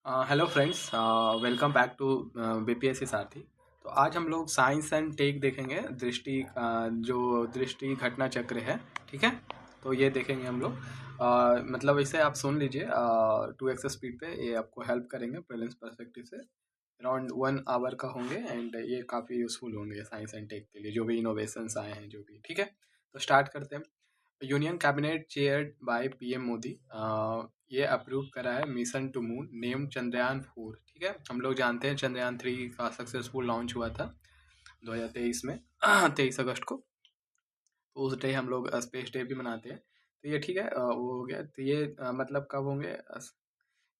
Hello friends, welcome back to BPSC Sarathi. तो आज हम लोग साइंस एंड टेक देखेंगे। जो दृष्टि घटना चक्र है, ठीक है। तो ये देखेंगे हम लोग। मतलब इसे आप सुन लीजिए 2x स्पीड पे। ये आपको हेल्प करेंगे प्रीलिम्स पर्सपेक्टिव से। अराउंड 1 आवर का होंगे एंड ये काफ़ी यूज़फुल होंगे साइंस एंड टेक के लिए, जो भी इनोवेशंस आए हैं जो भी, ठीक है। तो स्टार्ट करते हैं। Union cabinet chaired by PM Modi ये अप्रूव करा है mission to moon name Chandrayaan 4, ठीक है। हम लोग जानते हैं चंद्रयान 3 का सक्सेसफुल लॉन्च हुआ था 2023 में 23 अगस्त को। तो उस डे हम लोग स्पेस डे भी मनाते हैं। तो ये ठीक है, वो हो गया। तो ये मतलब कब होंगे?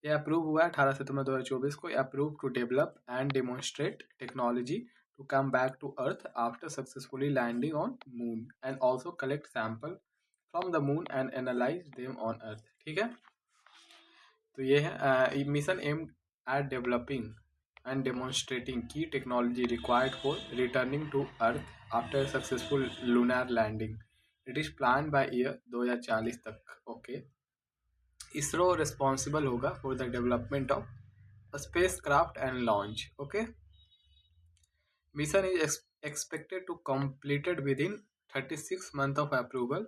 ये अप्रूव हुआ 18 सितंबर 2024 को। Approve to develop and demonstrate technology to come back to earth after successfully landing on moon and also collect sample from the moon and analyse them on earth, ठीक है। तो ये है mission aim at developing and demonstrating की technology required for returning to earth after successful lunar landing. It is plan by year 2040 तक। Okay. ISRO responsible होगा for the development of space craft and launch. Okay. Mission is expected to completed within 36 months of approval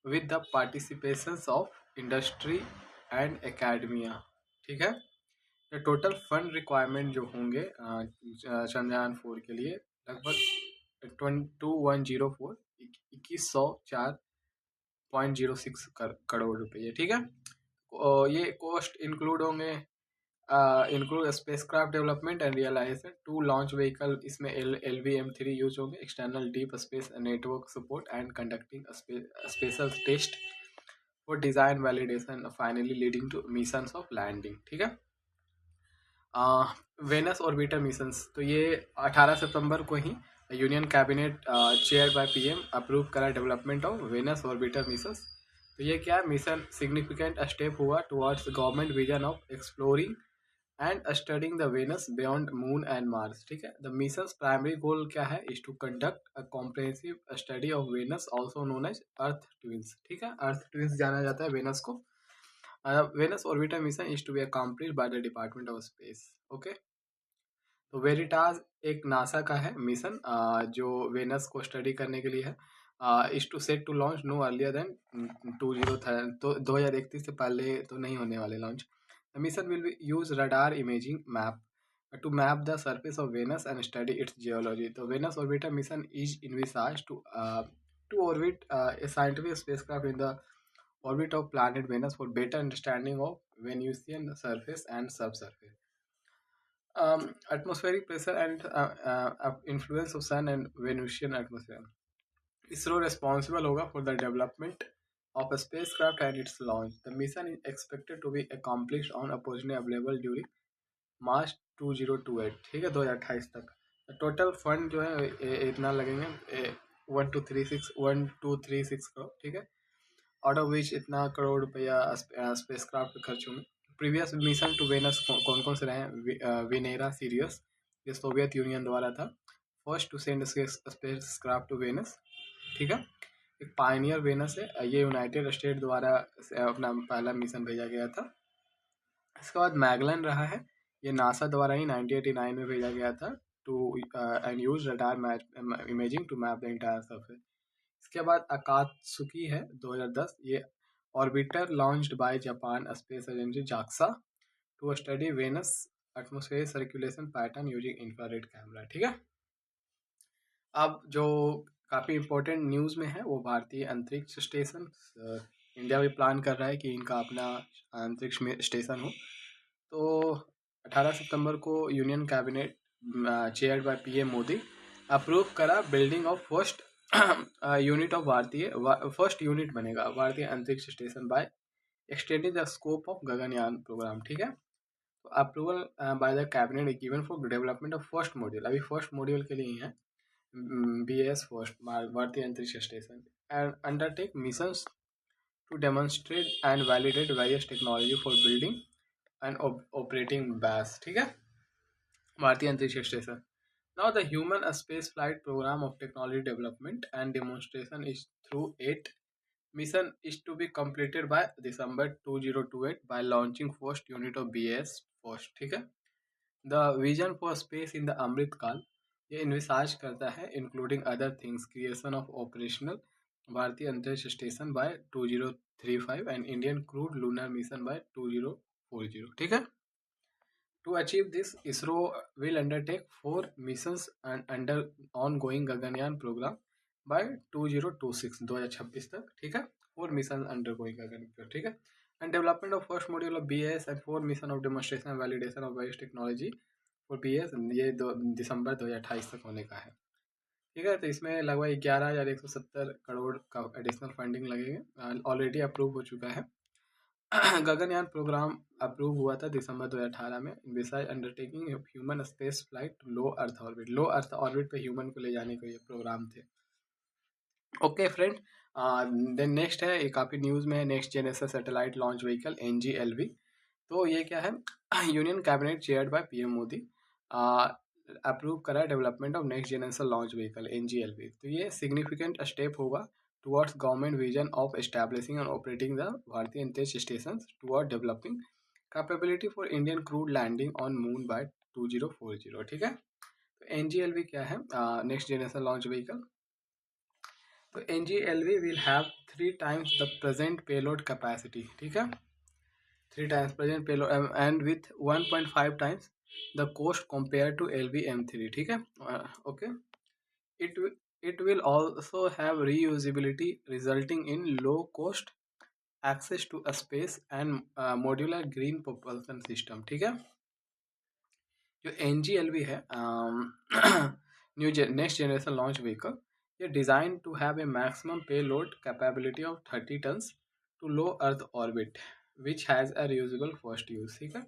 with the participations of industry and academia, ठीक है। तो total fund requirement जो होंगे चंद्रयान 4 के लिए लगभग 2104 2104.06 करोड़ रुपये, ठीक है। ये कॉस्ट इंक्लूड होंगे, include spacecraft development and realization to launch vehicle. इसमें LVM-3 यूज होंगे, external deep space network support and conducting special test for design validation finally leading to missions of landing, ठीक है। वेनस ऑर्बिटर मिशंस, तो ये 18 सितंबर को ही union cabinet chair by PM approve करा development of Venus orbiter missions. तो ये क्या मिशन सिग्निफिकेंट स्टेप हुआ towards government vision of exploring and studying the Venus beyond moon and Mars, ठीक है। द मिशंस प्राइमरी गोल क्या है? Is to conduct a comprehensive study of Venus also known as earth twins, ठीक है। Earth twins जाना जाता है Venus को। Venus orbiter mission is to be accomplished by the department of space. Okay. तो Veritas एक नासा का है मिशन जो वेनस को स्टडी करने के लिए है। Is to set to launch no earlier than 20 तो 2031 से पहले तो नहीं होने वाले लॉन्च। The mission will be use radar imaging map to map the surface of Venus and study its geology. The Venus Orbiter mission is envisaged to orbit a scientific spacecraft in the orbit of planet Venus for better understanding of Venusian surface and subsurface. Atmospheric pressure and influence of Sun and Venusian atmosphere. ISRO responsible होगा for the development of a spacecraft and its launch. The mission is expected to be accomplished on opportunity available during मार्च 2028, ठीक है, 2028 तक। Total fund जो है इतना लगेंगे 1236 करोड़, ठीक है। आउट ऑफ विच इतना करोड़ रुपया स्पेस क्राफ्ट खर्च होंगे। प्रीवियस मिशन टू वेनस कौन कौन से रहे हैं? विनेरा सीरियस, ये सोवियत यूनियन द्वारा था, first to send space craft to Venus, ठीक है। एक पायनियर वेनस है, ये यूनाइटेड स्टेट द्वारा अपना पहला मिशन भेजा गया था। इसके बाद मैगलन रहा है, ये नासा द्वारा ही 1989 में भेजा गया था to and use radar imaging to map the entire surface. इसके बाद अकात्सुकी है 2010, ये orbiter launched by Japan Space Agency JAXA to study Venus atmosphere circulation pattern using infrared camera, ठीक है। अब जो काफ़ी इम्पोर्टेंट न्यूज़ में है वो भारतीय अंतरिक्ष स्टेशन। इंडिया भी प्लान कर रहा है कि इनका अपना अंतरिक्ष में स्टेशन हो। तो 18 सितंबर को union cabinet chair by PM Modi approve करा building of first unit of first unit बनेगा Bharatiya Antariksh station by extending the scope of Gaganyaan programme, ठीक है। तो approval by the cabinet given for development of first module, अभी फर्स्ट मॉड्यूल के लिए ही है BAS first Bharatiya Antariksh station and undertake missions to demonstrate and validate various technology for building and operating base, ठीक है, भारतीय Antariksh station. Now the human space flight program of technology development and demonstration is through 8 Mission is to be completed by December 2028 by launching first unit of BAS first, ठीक है। The vision for space in the अमृत काल ये envisages करता है including other things creation of operational Bharatiya Antariksh station by 2035 and Indian crewed lunar mission by 2040, ठीक है। To achieve this, ISRO will undertake 4 missions and under ongoing Gaganyaan program by 2026 तक, ठीक है। 4 missions undergoing Gaganyaan, ठीक है। And development of first module of BAS and 4 mission of demonstration and validation of various technology for BAS ये दिसंबर 2028 तक होने का है, ठीक है। तो इसमें लगभग 11,170 करोड़ का एडिशनल फंडिंग लगेगा, ऑलरेडी अप्रूव हो चुका है। गगनयान प्रोग्राम अप्रूव हुआ था दिसंबर 2018 में। Beside undertaking human space flight to low earth orbit पे ह्यूमन को ले जाने के ये प्रोग्राम थे। ओके फ्रेंड, देन नेक्स्ट है, ये काफ़ी न्यूज़ में है, next generation satellite launch vehicle NGLV। तो ये क्या है, union cabinet chaired by PM Modi approve करा development of next generation launch vehicle NGLV। तो ये सिग्निफिकेंट स्टेप होगा towards government vision of establishing and operating the Bharatiya Antariksh stations toward developing capability for Indian crewed landing on moon by 2040, ठीक है। तो NGLV क्या है, next generation launch vehicle. तो NGLV will have 3 times the present payload capacity, ठीक है। 3 times present payload and with 1.5 times the cost compared to LV-M3, ठीक है। Okay, it will also have reusability resulting in low cost access to a space and modular green propulsion system, ठीक है। जो NGLV है next generation launch vehicle, ये design to have a maximum payload capability of 30 tonnes to low earth orbit which has a reusable first use, ठीक है।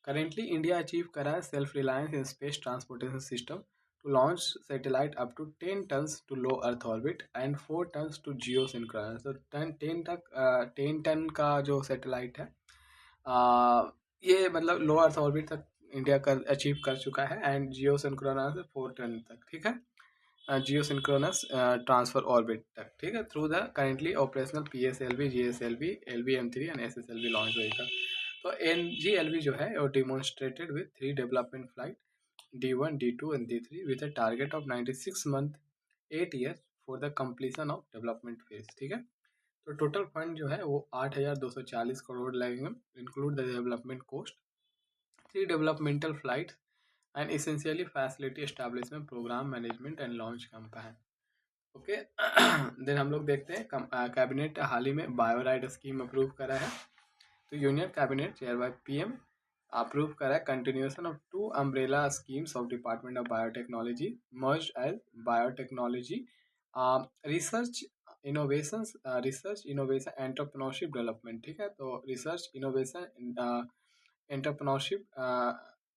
Currently India achieve करा है self reliance in space transportation system to launch satellite up to 10 tons to low earth orbit and 4 tons to geosynchronous। तो 10 ton का जो satellite है, ये मतलब लो अर्थ ऑर्बिट तक इंडिया कर अचीव कर चुका है एंड जियोसिंक्रोनस 4 टन तक, ठीक है। जियोसिंक्रोनस ट्रांसफर ऑर्बिट तक, ठीक है, through the currently operational PSLV, GSLV, LV-M3 and SSLV launch vehicle. तो NGLV जो है वो demonstrated with 3 development flight D1, D2 and D3 with a target of 96 month 8 years for the completion of development phase, ठीक है। तो total fund जो है वो 8,240 करोड़ लगेंगे, include the development cost, 3 developmental flights and essentially facility establishment program management and launch campaign. Okay, then हम लोग देखते हैं कैबिनेट हाल ही में बायोराइड स्कीम अप्रूव करा है। तो union cabinet chair by PM approve करा continuation of 2 umbrella schemes of department of biotechnology merge as biotechnology research innovation entrepreneurship development, ठीक है। तो रिसर्च इनोवेशन एंटरप्रेन्योरशिप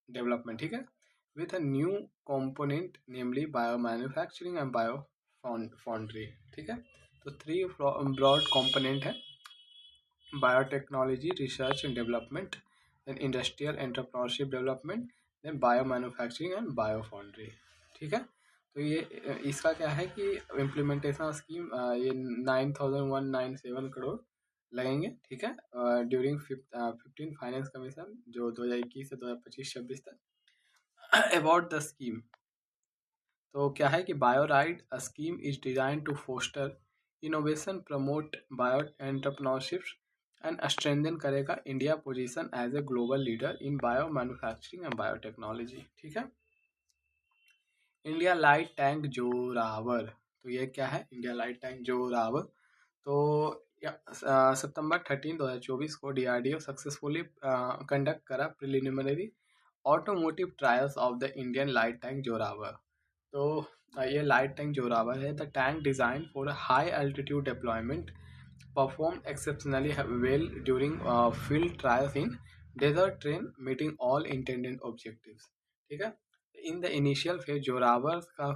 डेवलपमेंट, ठीक है, with a new component namely bio manufacturing and bio foundry, ठीक है। तो 3 broad component है, biotechnology research and development, then industrial entrepreneurship development, then bio manufacturing and bio foundry, ठीक है। तो ये इसका क्या है कि इम्प्लीमेंटेशन स्कीम ये 9,197 करोड़ लगेंगे, ठीक है, ड्यूरिंग 15 फाइनेंस कमीशन जो 2021 से 2025-26 तक। अबाउट द स्कीम, तो क्या है कि BioRIDE scheme is design to foster innovation, promote bio entrepreneurship and strengthen करेगा India position as a global leader in bio manufacturing and biotechnology, ठीक है। इंडिया लाइट टैंक जोरावर, तो ये क्या है, इंडिया लाइट टैंक जोरावर। तो सितंबर 13, 2024 को DRDO सक्सेसफुली कंडक्ट करा preliminary automotive trials of the Indian light tank Zorawar. तो ये लाइट टैंक जोरावर है, the tank design for high altitude deployment performed exceptionally well during field trials in desert terrain, meeting all intended objectives, ठीक है। In the initial phase Zorawar का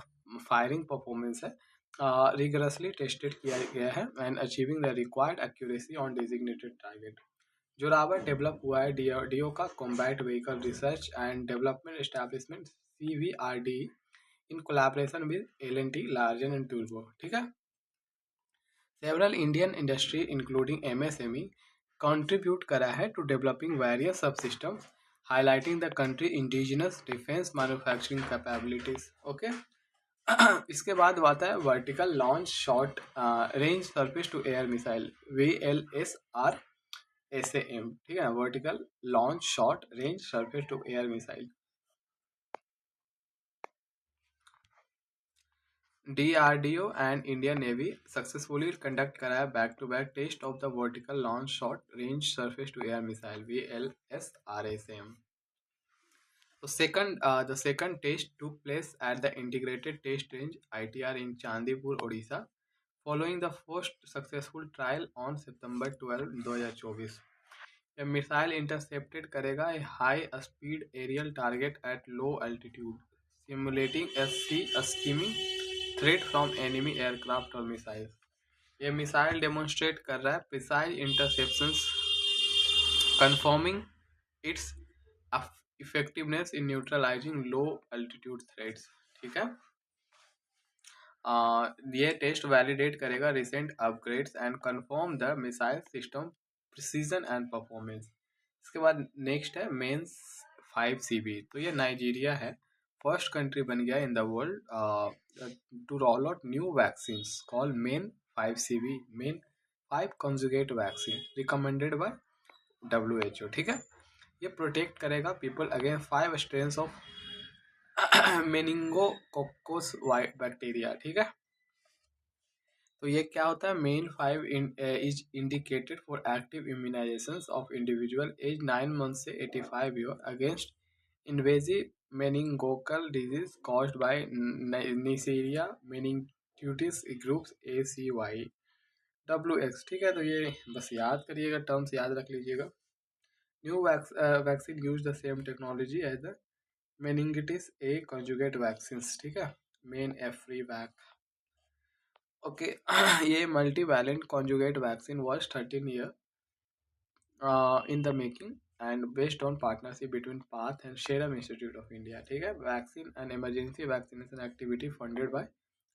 firing performance है rigorously tested किया गया है and achieving the required accuracy on designated target. Zorawar develop हुआ है DRDO का combat vehicle research and development establishment CVRDE in collaboration with L&T Larsen and टूर्बो, ठीक है। Several Indian industry including MSME contribute करा है to developing various sub systems highlighting the country indigenous defence manufacturing capabilities. Okay. इसके बाद आता है vertical launch short range surface to air missile VLSR-SAM। ठीक है, vertical launch short range surface to air missile. DRDO and Indian Navy successfully conduct kara back-to-back test of the vertical launch short-range surface-to-air missile VLSRSAM. So the second test took place at the Integrated Test Range ITR in Chandipur, Odisha, following the first successful trial on September 12, 2024. A missile intercepted करेगा a high-speed aerial target at low altitude, simulating a skimming threat from enemy aircraft or missiles. ये missile demonstrate कर रहा है precise interceptions, confirming its effectiveness in neutralizing low altitude threats। ठीक है। ये test validate करेगा recent upgrades and confirm the missile system precision and performance. इसके बाद नेक्स्ट है मेन्स 5CB। तो ये नाइजीरिया है, फर्स्ट कंट्री बन गया in the world to roll out new vaccine call Men 5CB, Men 5 conjugate vaccine recommended by WHO। ठीक है। ये प्रोटेक्ट करेगा people against 5 strains of meningococcus bacteria. ठीक है। तो ये क्या होता है, Men 5 is indicated for active immunization of individual aged 9 month से 85 year against invasive meningococcal disease caused by Neisseria meningitidis groups ACY/WX। ठीक है। तो ये बस याद करिएगा, टर्म्स याद रख लीजिएगा। New vaccine use the same technology as the meningitis A conjugate vaccine. ठीक है, मेन एफ्री वैक। ओके। ये multivalent conjugate vaccine was 13 year in the making and based on partnership between PATH and Serum Institute of India. ठीक है। Vaccine and emergency vaccination activity funded by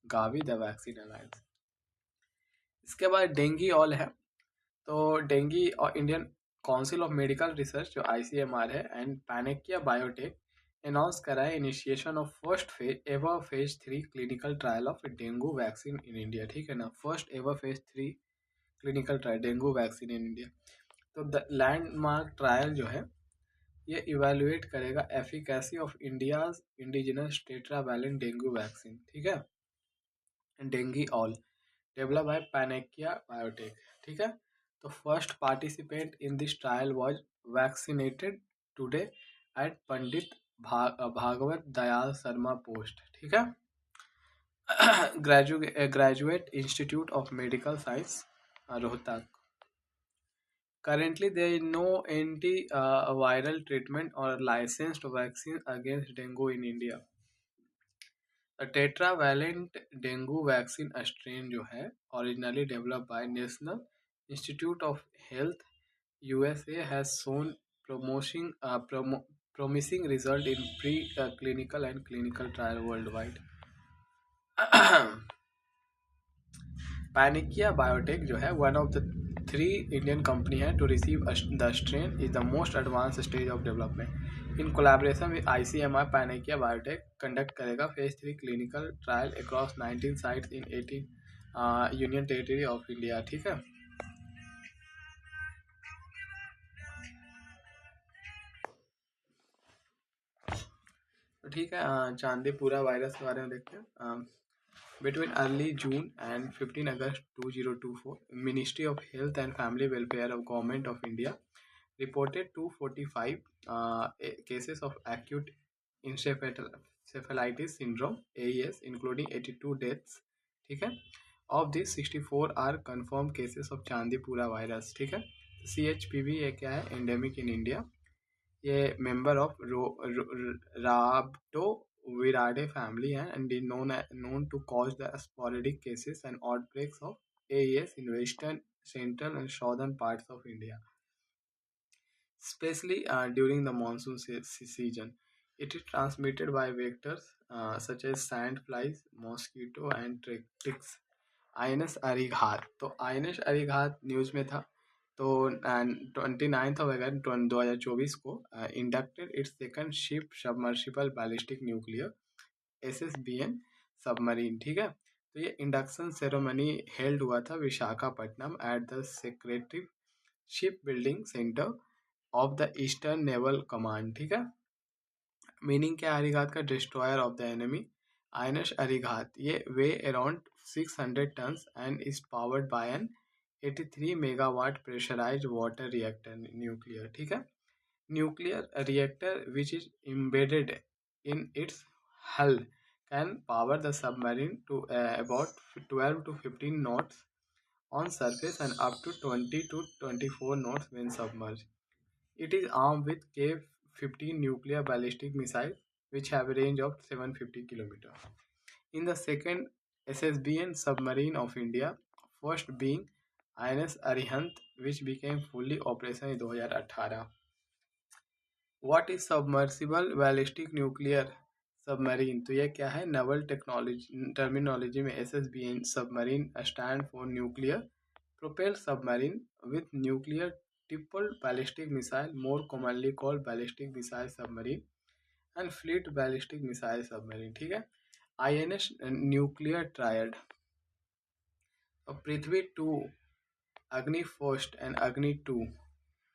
Gavi the vaccine alliance. इसके बाद DengiAll है। तो DengiAll और Indian council of medical research जो ICMR है and Panacea Biotec announce करा है initiation of first phase 3 clinical trial of dengue vaccine in India. ठीक है ना, first ever phase 3 clinical trial dengue vaccine in India. तो the landmark trial जो है ये इवेलुएट करेगा efficacy of India's indigenous tetravalent dengue vaccine. ठीक है, DengiAll develop by Panacea Biotec. ठीक है। तो first participant in this trial was vaccinated today eight Pandit Bhagavat Dayal Sharma post. ठीक है। Graduate institute of medical science Rohtak. Currently, there is no anti-viral treatment or licensed vaccine against dengue in India. The tetravalent dengue vaccine strain जो है originally developed by National Institute of Health USA has shown promising result in pre-clinical and clinical trial worldwide. Panikia Biotech जो है one of the 3 Indian company है to receive the strain is the most advanced stage of development. In collaboration with ICMR, Panikia Biotech conduct करेगा phase 3 clinical trial across 19 sites in 18 union territory of India। ठीक है। तो ठीक है, Chandipura virus के बारे में देखते हैं। Between early June and 15 August 2024, Ministry of Health and Family Welfare of Government of India reported 245 cases of acute encephalitis syndrome AES, including 82 deaths। ठीक है। Of these 64 are confirmed cases of Chandipura virus. ठीक है। CHPV ये क्या है, endemic in India. ये member of Rhabdoviridae family and is known to cause the sporadic cases and outbreaks of AES in western, central and southern parts of India, especially during the monsoon season. It is transmitted by vectors such as sand flies, mosquito and ticks. INS Arighat. तो INS Arighat news में था। तो 29 2024 को inducted its second ship submersible ballistic nuclear SSBN submarine. ठीक है, तो ये induction ceremony held हुआ था Visakhapatnam at the secretary ship building centre of the eastern naval command. ठीक है, मीनिंग क्या है अरिघात का? Destroyer of the enemy. INS Arighaat ये weighs around 600 tons and is powered by an 83 megawatt pressurised water reactor nuclear. ठीक है, nuclear reactor which is embedded in its hull can power the submarine to about 12 to 15 knots on surface and up to 20 to 24 knots when submerged. It is armed with K-15 nuclear ballistic missiles which have a range of 750 km. In the second SSBN submarine of India, first being INS Arihant, which became fully operational in 2018. What is submersible ballistic nuclear submarine? तो यह क्या है? Naval technology terminology में SSBN submarine stand for nuclear propelled submarine with nuclear tippled ballistic missile, more commonly called ballistic missile submarine and fleet ballistic missile submarine. ठीक है, INS nuclear triad, पृथ्वी 2, अग्नि first and अग्नि 2,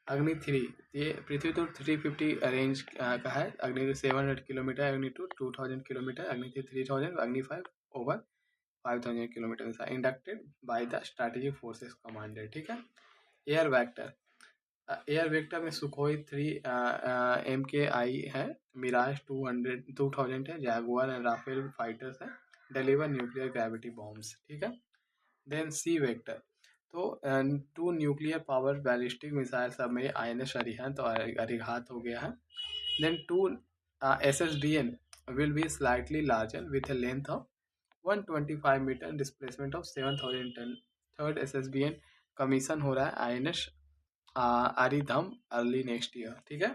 अग्नि 3। ये पृथ्वी तो 350 रेंज का है, अग्नि 700 किलोमीटर, अग्नि 2 2000 किलोमीटर, अग्नि 3 3000, अग्नि 5 over 5000 kilometre. Inducted by the strategic forces commander. ठीक है, एयर वेक्टर, एयर वेक्टर में सुखोई 3 MKI है, मिराज 2000 है, जैगुआर एंड राफेल फाइटर्स है, डिलीवर न्यूक्लियर ग्रेविटी बॉम्ब्स। ठीक है, देन सी वेक्टर, तो 2 न्यूक्लियर पावर बैलिस्टिक मिसाइल सब में INS अरिहंत और अरिघात हो गया है। Then 2 SSBN will be slightly larger with a length of 125 metre, displacement of 7000 tonne. Third SSBN commission हो रहा है INS Aridham early next year. ठीक है,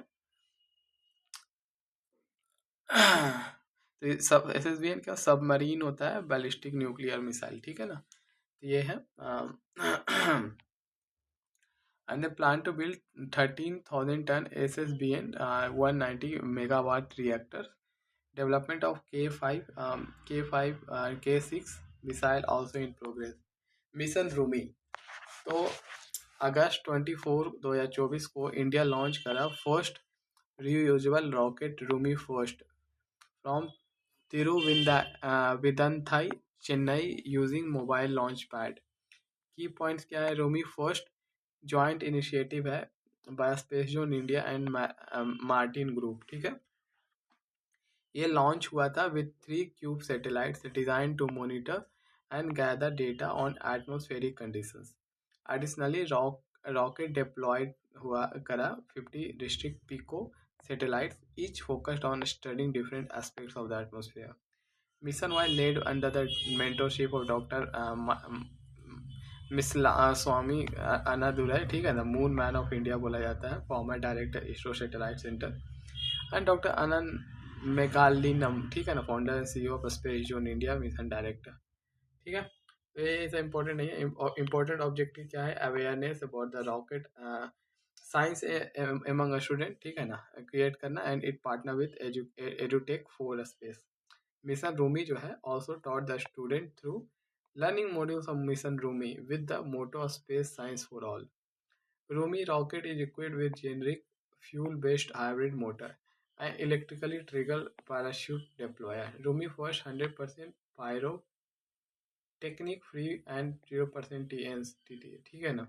तो सब SSBN क्या सबमरीन होता है बैलिस्टिक न्यूक्लियर मिसाइल। ठीक है ना, तो ये है and they plan to build 13,000 ton SSBN 190 megawatt reactors. Development of K5 K6 missile also in progress. Mission RHUMI, तो अगस्त 24 2024 को इंडिया लॉन्च करा first reusable rocket RHUMI first from Thiruvidandhai Chennai using mobile launch pad. Key points क्या है? RHUMI first joint initiative है by space zone India and Martin group. ठीक है, ये लॉन्च हुआ था with 3 cube satellites design to monitor and gather data on atmospheric conditions. Additionally rocket deployed हुआ करा 50 district pico satellites, each focused on studying different aspects of the atmosphere. Mission was led under the mentorship of Dr. स्वामी अनादुराई। ठीक है ना, moon man of India बोला जाता है, former director ISRO satellite centre, and doctor Anant Megalingam. ठीक है ना, founder and CEO of space zone India, mission director. ठीक है, तो ये ऐसा इंपॉर्टेंट नहीं है। इंपॉर्टेंट ऑब्जेक्टिव क्या है? Awareness about the rocket science among student. ठीक है ना, क्रिएट करना and it partner with edutech for space. Mission Rhumi जो है also taught the student through learning modules of mission Rhumi with the motto space science for all. Rhumi rocket is equipped with generic fuel based hybrid motor and electrically triggered parachute deployer. Rumi first 100% pyro technique free and 0% TNT। ठीक है ना,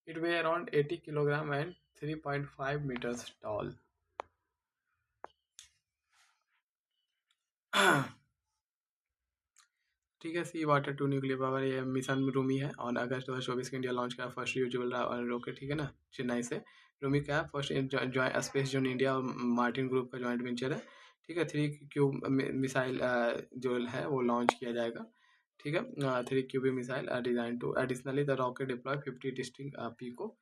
it weigh around 80 kilogram and 3.5 meters tall। ठीक है, सी water 2 nuclear power, ये mission Rumi है और अगस्त 2024 को India launch किया फर्स्ट यूजुअल रॉकेट। ठीक है ना, चेन्नई से। रूमी क्या है? फर्स्ट स्पेस जोन इंडिया और मार्टिन ग्रुप का जॉइंट वेंचर है। ठीक है, 3 क्यूब मिसाइल जो है वो लॉन्च किया जाएगा। ठीक है, 3 cube missile design to additionally the rocket deploy 50 distinct pico.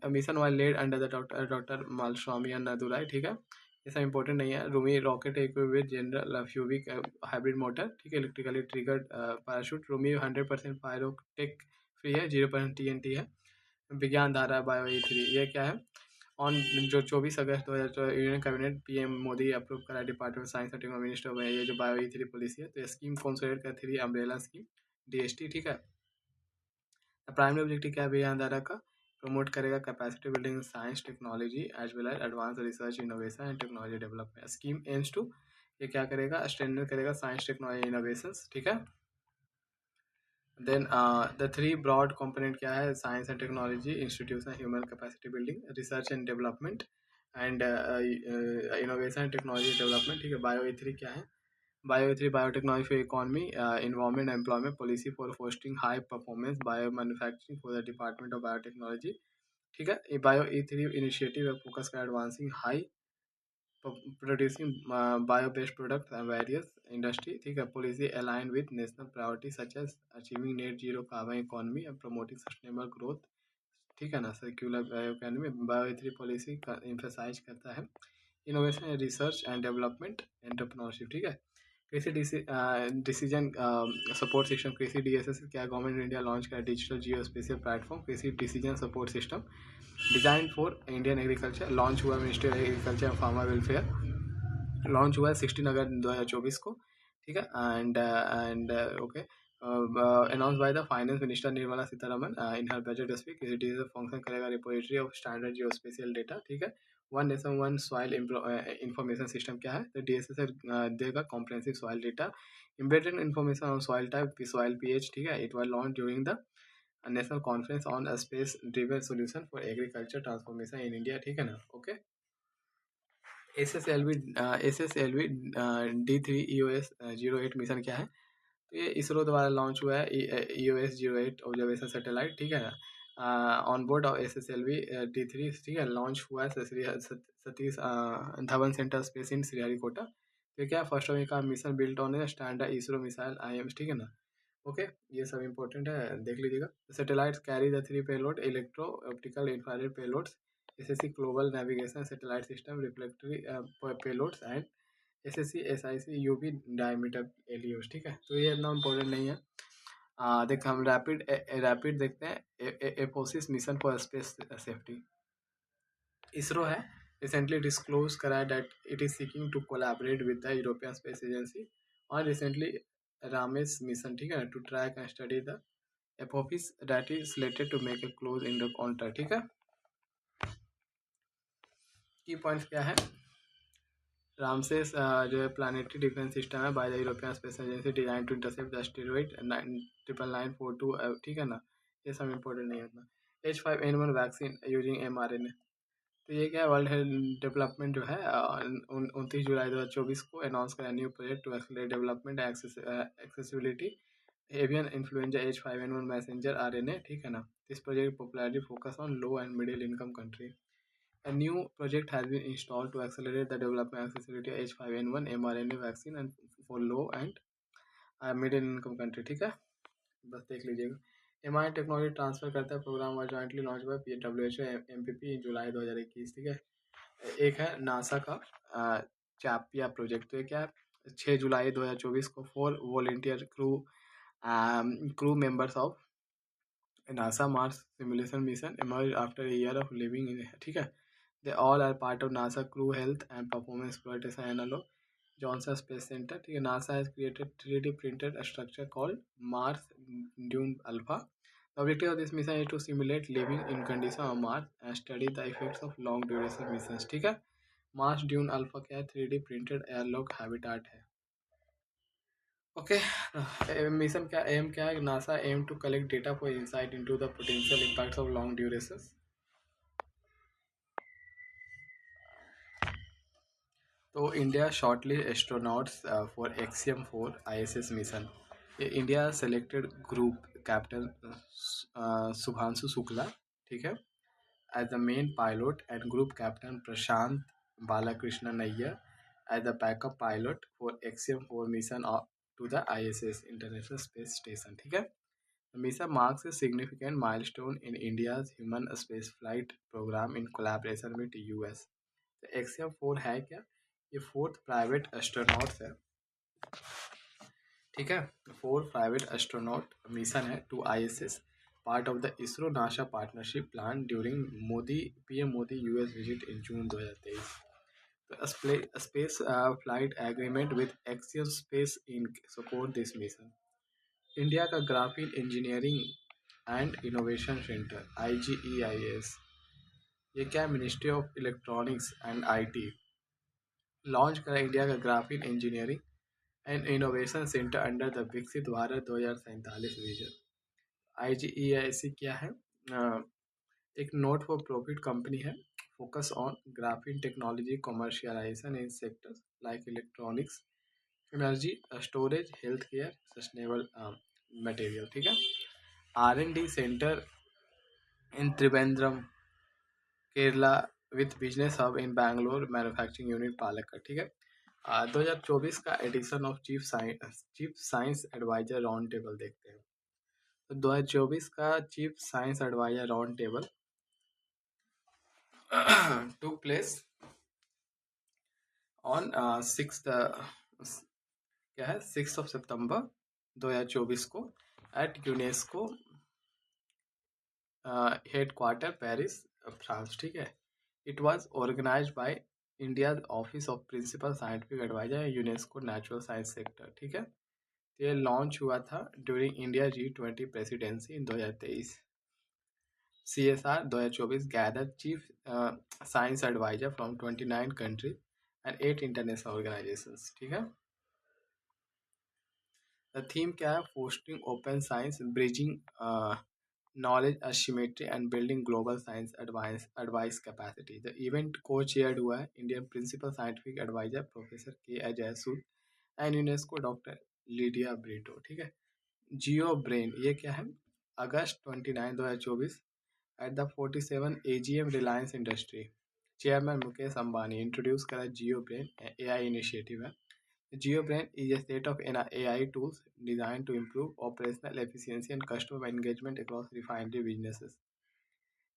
Mission was led under the doctor Mylswamy Annadurai. ठीक है, ये सब इंपॉर्टेंट नहीं है। RHUMI rocket equipped with general फ्यूविक हाइब्रिड मोटर, ठीक है, electrically triggered parachute. RHUMI 100% pyrotech free है, 0% TNT है। विज्ञान धारा बायो E3, ये क्या है? ऑन जो 24 अगस्त 2024 union cabinet PM Modi approve करा department science and technology minister में, ये जो बायो E3 पॉलिसी है, तो ये स्कीम कंसोलिडेट कर 3 अम्ब्रेला स्कीम DST, ठीक है। प्राइमरी ऑब्जेक्टिव क्या है विज्ञान धारा का? प्रमोट करेगा capacity building science technology as well as advance research innovation and technology development. Scheme aims to, ये क्या करेगा? स्ट्रेंथन करेगा साइंस टेक्नोलॉजी इनोवेशंस, ठीक है। देन द 3 ब्रॉड कंपोनेंट क्या है? Science and technology, institution, human capacity building, research and development and innovation and technology development, ठीक है। बायो E3 क्या है? Bio E3 biotechnology for economy, environment, employment policy for fostering high performance bio manufacturing for the department of biotechnology, ठीक है। ये bio E3 initiative है focus का advancing high producing bio based products and various industry, ठीक है। Policy align with national priority such as achieving net zero carbon economy and promoting sustainable growth, ठीक है ना। Circular bio economy bio E3 policy का emphasise करता है innovation, research and development, entrepreneurship, ठीक है। Krishi decision support system, Krishi DSS क्या? Government India launch का digital geospatial platform Krishi decision support system design for Indian agriculture, launch हुआ ministry of agriculture and farmer welfare, launch हुआ है 16 अगस्त 2024 को, ठीक है। And okay, announce by the finance minister Nirmala Sitharaman in her budget speech. किसी digital function करेगा repository of standard geo spatial data, ठीक है। One nation one soil information system क्या है? तो DSS देगा comprehensive soil data, embedded information on soil type, soil pH, ठीक है। It was launched during the national conference on space driven solution for agriculture transformation in India, ठीक है ना। Okay, SSLV D3 EOS 08 mission क्या है? तो ये इसरो द्वारा लॉन्च हुआ है EOS 08 ऑब्जर्वेशन सैटेलाइट, ठीक है ना। On board of SSLV D3, ठीक है, लॉन्च हुआ है Satish Dhawan centre space in Sriharikota. तो क्या फर्स्ट ऑफ का mission built on standard ISRO missile IMs, ठीक है ना। ओके, ये सब इंपॉर्टेंट है, देख लीजिएगा। Satellites carry the 3 payload, electro optical infrared payloads, SSC global navigation satellite system, reflectometry payloads and SSC SIC UV diameter LEOs, ठीक है। तो ये इतना इंपॉर्टेंट नहीं है। देख हम रैपिड देखते हैं। Apophis mission for space safety, ISRO है, रिसेंटली डिस्क्लोज करा है that it is seeking to collaborate with the European space agency और रिसेंटली रामेस मिशन, ठीक है, to track and study the Apophis that is slated to make a close in the contract, ठीक है। Key points क्या है? Ramses जो है planetary defence system है by the European space agency design to intercept the asteroid 99942, ठीक है ना। ये सब इंपॉर्टेंट नहीं है उतना। H5N1 वैक्सीन यूजिंग mRNA, तो ये क्या है? वर्ल्ड हेल्थ डेवलपमेंट जो है 29 जुलाई 2024 को अनाउंस करा new project to accelerate development accessibility avian influenza H5N1 messenger RNA, ठीक है ना। This project popularly focus on low and middle income country. A new project has been installed to accelerate the development and accessibility of H5N1 mRNA vaccine and for low and middle income country, ठीक है। बस देख लीजिएगा। mRNA technology transfer करता है programme और jointly launch हुआ WHO MPP जुलाई 2021, ठीक है। एक है नासा का चैपिया प्रोजेक्ट, तो ये क्या है? 6 जुलाई 2024 को 4 volunteer crew members of NASA Mars simulation mission emerged after a year of living in, ठीक है। They all are part of NASA Crew Health and Performance Exploitation Analog Johnson Space Center, ठीक है। NASA has created 3D printed a structure called Mars Dune Alpha. The objective of this mission is to simulate living in conditions on Mars and study the effects of long duration missions, ठीक है। Mars Dune Alpha क्या है? 3D printed airlock habitat है। Okay, mission क्या aim क्या है? NASA aim to collect data for insight into the potential impacts of long duration. तो India shortlist astronauts for Axiom 4 ISS mission. ये India selected group captain Shubhanshu Shukla, ठीक है, as the main pilot and group captain Prashanth Balakrishnan Nair as the backup pilot for Axiom 4 mission to the ISS international space station, ठीक है। The mission marks a significant milestone in India's human spaceflight program in collaboration with US. Axiom 4 है क्या? ये 4th private astronauts है, ठीक है। 4 private astronaut mission है to ISS, part of the ISRO NASA partnership plan during PM Modi US visit in June 2023। Space flight agreement with Axiom space Inc support this mission. India का graphene engineering and innovation centre IGEIS, ये क्या? Ministry of electronics and IT launch करा India का graphene engineering and innovation centre under the Viksit Bharat 2047 vision. IGEIS क्या है? एक not for profit company है, focus on graphene technology commercialization in sectors like electronics, energy storage, health care, sustainable material, ठीक है। R&D centre in Trivandrum Kerala with business hub in Bangalore, manufacturing unit Palakkad, ठीक है। 2024 का edition of chief science adviser round table देखते हैं। तो 2024 का chief science adviser round table took place on 6th क्या है 6 सितंबर 2024 को at UNESCO headquarter Paris, France, ठीक है। It was organised by India office of principal scientific adviser UNESCO natural science sector, ठीक है। ये लॉन्च हुआ था during India G20 presidency in 2023। CSR 2024 gathered chief science advisor from 29 countries and 8 international organizations, ठीक है। The theme क्या है? Fostering open science, bridging knowledge asymmetry and building global science advice capacity. The event co-chaired हुआ है Indian Principal Scientific Advisor Professor K. Ajay Sood and UNESCO Dr. Lydia Brito, ठीक है। Jio brain ये क्या है? अगस्त 29 2024 at the 47 AGM Reliance Industry, chairman Mukesh Ambani introduce करा Jio brain AI initiative है। Jio brain is a set of AI tools designed to improve operational efficiency and customer engagement across refinery businesses.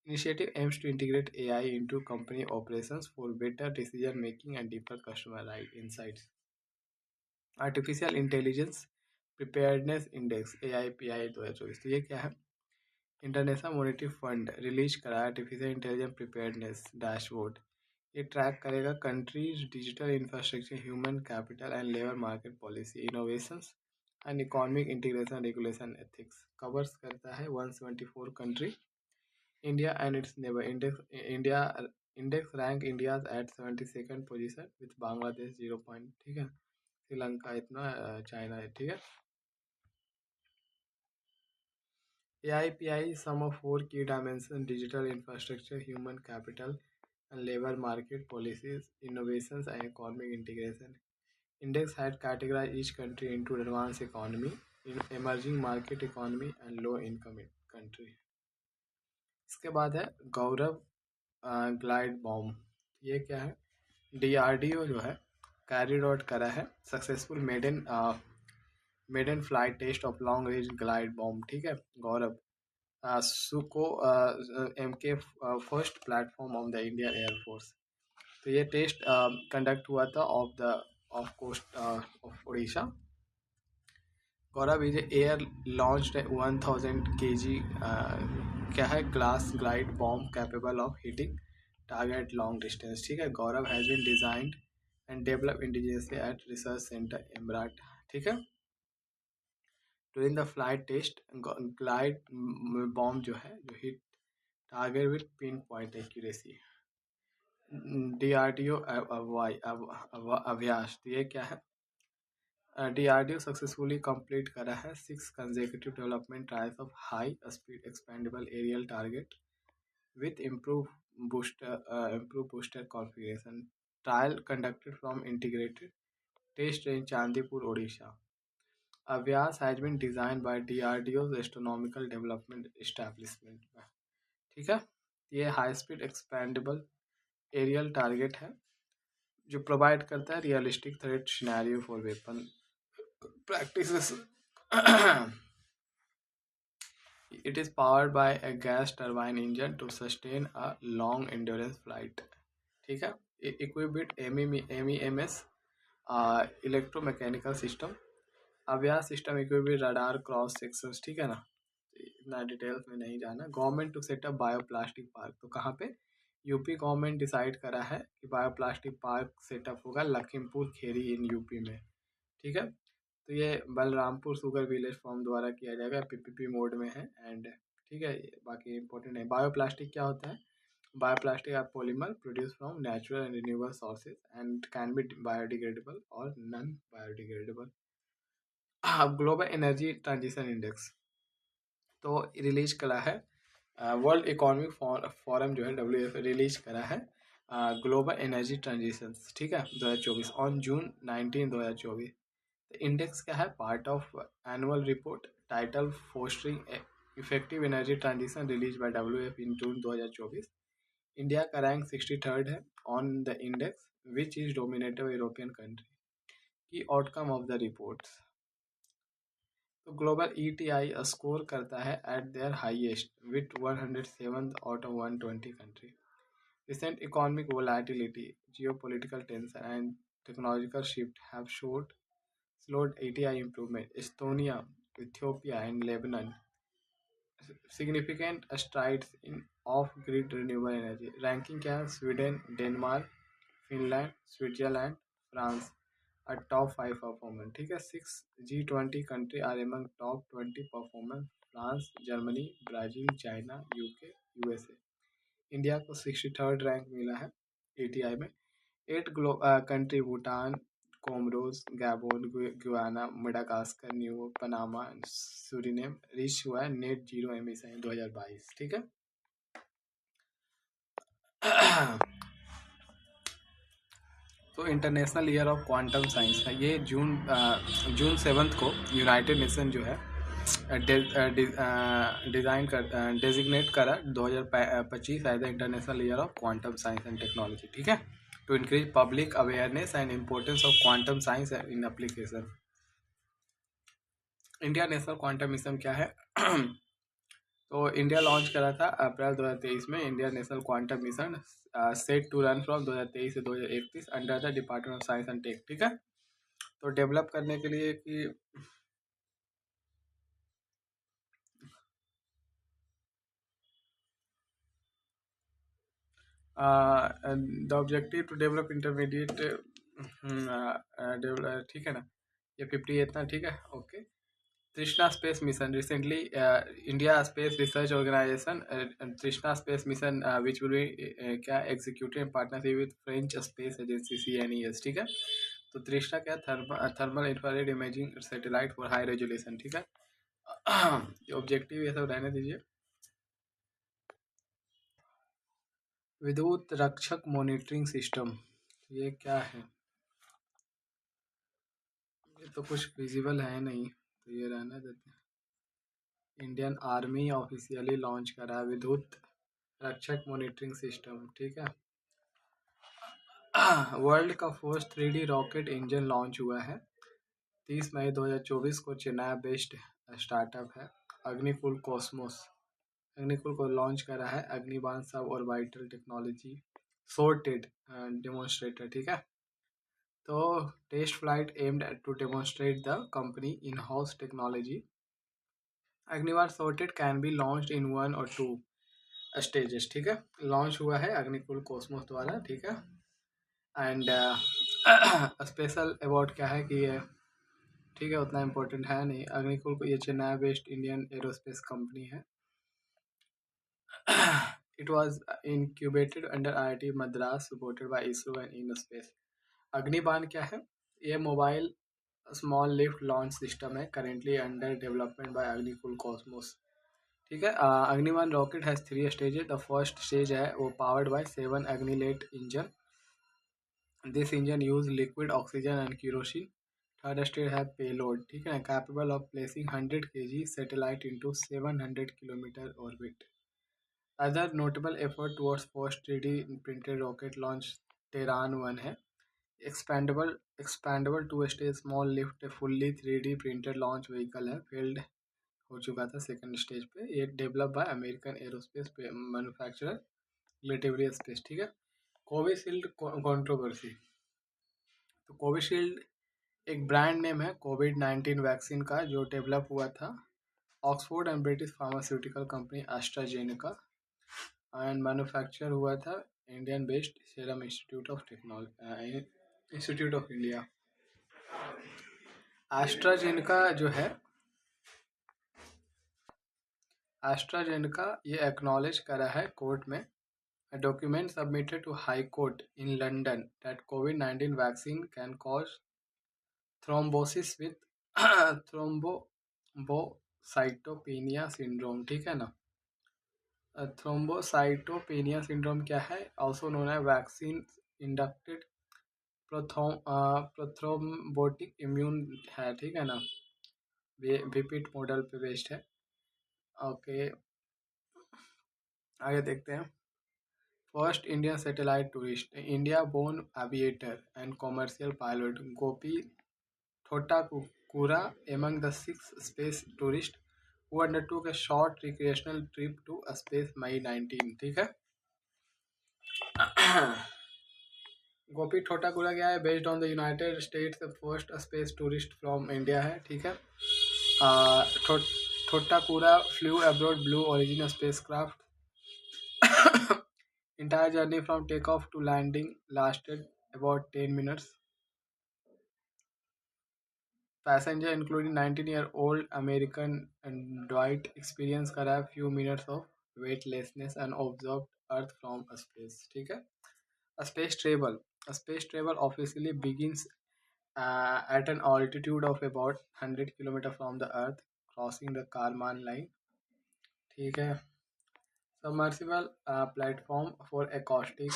Initiative aims to integrate AI into company operations for better decision making and deeper customer insights. Artificial Intelligence Preparedness Index AIPI 2024, तो ये क्या है? International monetary fund release करा artificial intelligence preparedness dashboard. ये track करेगा countries digital infrastructure, human capital and labour market policy, innovations and economic integration, regulation, ethics. Covers करता है 174 country, India and it's neighbour. Index rank India at 72nd position with Bangladesh 0 point, ठीक है। श्रीलंका इतना, China, ठीक है। AIPI sum of 4 key dimensions: digital infrastructure, human capital and labor market policies, innovations and economic integration. Index had categorized each country into advanced economy, emerging market economy and low income country. इसके बाद है गौरव glide bomb. ये क्या है? DRDO जो है carried out करा है successful maiden flight test of long range glide bomb, ठीक है। Gaurav Sukhoi MK first platform of the Indian air force. तो ये टेस्ट कंडक्ट हुआ था off coast of Orissa. Gaurav is air launched 1000 kg क्या है? Glass glide bomb capable of hitting target long distance, ठीक है। Gaurav has been designed and develop indigenously at research centre Imarat, ठीक है। During the flight test glide bomb जो है जो hit target with pin point accuracy. DRDO अभ्यास, तो ये क्या है? DRDO सक्सेसफुली कंप्लीट करा है 6 consecutive development trials of high speed expendable aerial target with improved booster configuration. Trial conducted from integrated test range Chandipur, Odisha. Avyas has been designed by DRDO's Astronomical Development Establishment, ठीक है। ये high speed expendable aerial target है जो provide करता है realistic threat scenario for weapon practices. It is powered by a gas turbine engine to sustain a long endurance flight, ठीक है। Equipped MEMS electromechanical system, Abhyas system equipped radar cross sections, ठीक है ना। इतना डिटेल्स में नहीं जाना। Government to set up bioplastic park, तो कहाँ पे? यूपी गवर्नमेंट डिसाइड करा है कि बायोप्लास्टिक पार्क सेटअप होगा लखीमपुर खेरी इन यूपी में, ठीक है। तो ये बलरामपुर शुगर विलेज फॉर्म द्वारा किया जाएगा, PPP मोड में है एंड, ठीक है। बाकी इंपॉर्टेंट है। बायोप्लास्टिक क्या होता है? Bioplastic are polymer produce from natural and renewable sources and can be biodegradable और नॉन बायोडिग्रेडेबल। अब ग्लोबल एनर्जी ट्रांजिशन इंडेक्स तो रिलीज करा है, वर्ल्ड इकोनॉमिक फोरम जो है WEF रिलीज करा है ग्लोबल एनर्जी ट्रांजिशन, ठीक है, 2024 ऑन जून 19 2024। इंडेक्स क्या है? Part of annual report title fostering effective energy transition release by WEF in June 2024। India का रैंक 63rd है on the index which is dominated European country. की outcome of the reports, तो global ETI score करता है eight there highest with 107 out of 120 country. Recent economic volatility, geopolitical tension and technological shift have slowed ETI improvement. Estonia, Ethiopia, and Lebanon significant strides in off-grid renewable energy. Ranking क्या है? Sweden, Denmark, Finland, Switzerland, France are top 5 performance, ठीक है। 6 G20 country are among top 20 performance, France, Germany, Brazil, China, UK, USA। India को 63rd rank मिला है ETI में। 8 country Bhutan, Comoros, Gabon, Guyana, Madagascar, new Panama, Suriname reach हुआ है net zero emission 2022, ठीक है। तो international year of quantum science है ये जून 7 को यूनाइटेड नेशन जो है डिज़ाइन कर डेजिग्नेट करा 2025 as the international year of quantum science and technology, ठीक है, to increase public awareness and importance of quantum science in application. India national quantum mission क्या है? तो इंडिया लॉन्च करा था अप्रैल 2023 में India national quantum mission set to run from 2023 से 2031 under the department of science and tech, ठीक है। तो डेवलप करने के लिए कि the objective to develop intermediate, ठीक है ना, ये 58 ना, ठीक है, okay. TRISHNA space mission recently India space research organisation TRISHNA space mission which will be क्या executed in partnership with French space agency CNES, ठीक है। तो तृष्णा क्या? Thermal infrared imaging satellite for high resolution, ठीक है। ऑब्जेक्टिव ये सब रहने दीजिए। विद्युत रक्षक मॉनिटरिंग सिस्टम, ये क्या है? ये तो कुछ विजिबल है नहीं, तो ये रहने देते हैं। इंडियन आर्मी ऑफिशियली लॉन्च करा है विद्युत रक्षक मॉनिटरिंग सिस्टम, ठीक है। वर्ल्ड का first 3D rocket engine launch हुआ है 30 मई 2024 को, चेन्नई बेस्ड स्टार्टअप है अग्निकुल कॉस्मोस। अग्निकुल को लॉन्च करा है अग्निबाण sub orbital technology sorted demonstrator, ठीक है। तो test flight aimed to demonstrate the company in house technology. Agnibaan SOrTeD can be launch in 1 और 2 स्टेजेस, ठीक है। लॉन्च हुआ है अग्निकुल कॉस्मोस द्वारा, ठीक है। एंड स्पेशल अवार्ड क्या है कि ये, ठीक है, उतना इम्पोर्टेंट है नहीं। अग्निकुल को ये Chennai based Indian aerospace company है। It was incubated under IIT Madras, supported by ISRO and InnoSpace। Agnibaan क्या है? ये mobile small lift launch system है currently under development by Agnikul Cosmos, ठीक है। Agnibaan rocket has 3 stages. The first stage है वो powered by 7 Agnilet engine. This engine use liquid oxygen and kerosene. Third stage है payload, ठीक है, capable of placing 100 kg satellite into 700 kilometre orbit. Other notable effort towards first 3D printed rocket launch टेरान-1 है। Expandable 2 stage small lift fully 3D printed launch vehicle है, failed हो चुका था second stage पे। ये develop by American aerospace manufacturer relatively space, ठीक है। Covishield controversy. तो कोविशील्ड एक ब्रांड नेम है कोविड-19 वैक्सीन का, जो डेवलप हुआ था Oxford and British pharmaceutical company AstraZeneca, and manufacture हुआ था Indian based serum Institute of India. AstraZeneca जो है, एस्ट्राजेनेका ये एक्नॉलेज करा है कोर्ट में, a document submitted to High Court in London that COVID-19 vaccine can cause thrombosis with thrombocytopenia syndrome, ठीक है ना। thrombocytopenia syndrome क्या है, also known as vaccine induced prothrombotic immune है, ठीक है ना, विपिट मॉडल पे बेस्ड है। ओके, आगे देखते हैं। First Indian satellite tourist, India-born aviator and commercial pilot Gopi Thotakura among the 6 space tourists who undertook a short recreational trip to space May 19, ठीक है। गोपी ठोटाकुरा क्या है, based on the United States, first space tourist from India है, ठीक है। Thotakura flew abroad Blue Origin spacecraft. Entire journey from takeoff to landing lasted about 10 minutes. Passenger, including 19-year-old American Dwight, experienced a few minutes of weightlessness and observed Earth from space. ठीक है। A space travel. A space travel officially begins at an altitude of about 100 km from the Earth, crossing the Kármán line. ठीक है। Submersible platform for acoustic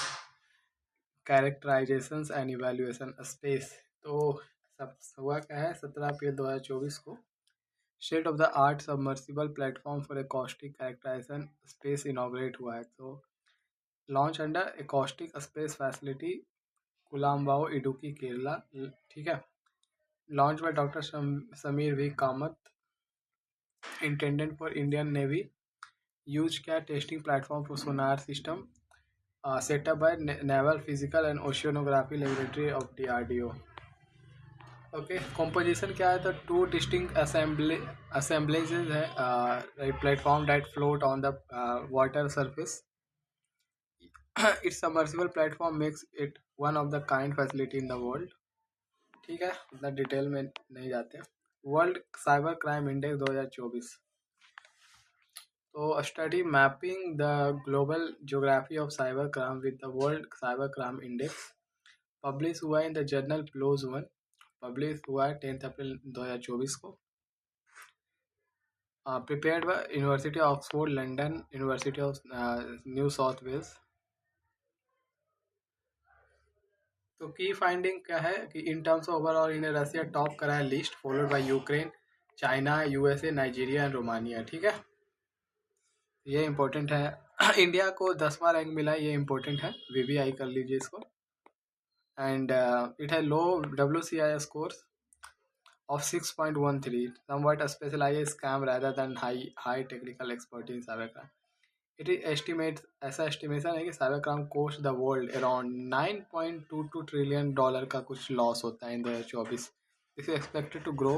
characterisations and evaluation SPACE. तो सब हुआ क्या है, 17 April 2024 को state of the art submersible platform for acoustic characterisation SPACE inaugurate हुआ है। तो launch under acoustic space facility Kulamavu Idukki Kerala, ठीक है। Launch by doctor Sameer V Kamat, intendant for Indian Navy, use क्या testing platform for sonar system, set up by Naval Physical and Oceanography Laboratory of DRDO. Okay, composition क्या है, तो 2 distinct assemblages है, platform that float on the water surface. It's submersible platform makes it one of the kind facility in the world, ठीक है, उतना detail में नहीं जाते। World cyber crime index 2024। तो study mapping the global geography of cyber crime with the world cyber crime index publish हुआ in the journal प्लोज 1, publish हुआ है 10 अप्रैल 2024 को। Prepared by university of Oxford, London, university of New South Wales. तो की finding क्या है कि इन टर्म्स ऑफ ओवरऑल इन्हें रसिया टॉप करा है list, followed by Ukraine, China, USA, Nigeria and Romania, ठीक है। ये इम्पोर्टेंट है। इंडिया को 10वां रैंक मिला है, ये इम्पोर्टेंट है, वीवीआई कर लीजिए इसको। एंड इट है लो WCI scores of 6.13, somewhat a specialized scam rather than high technical expertise in cybercrime. It is estimates, ऐसा estimation है कि cyber crime cost the world around $9.22 trillion का कुछ लॉस होता है in 2024। This is expected to grow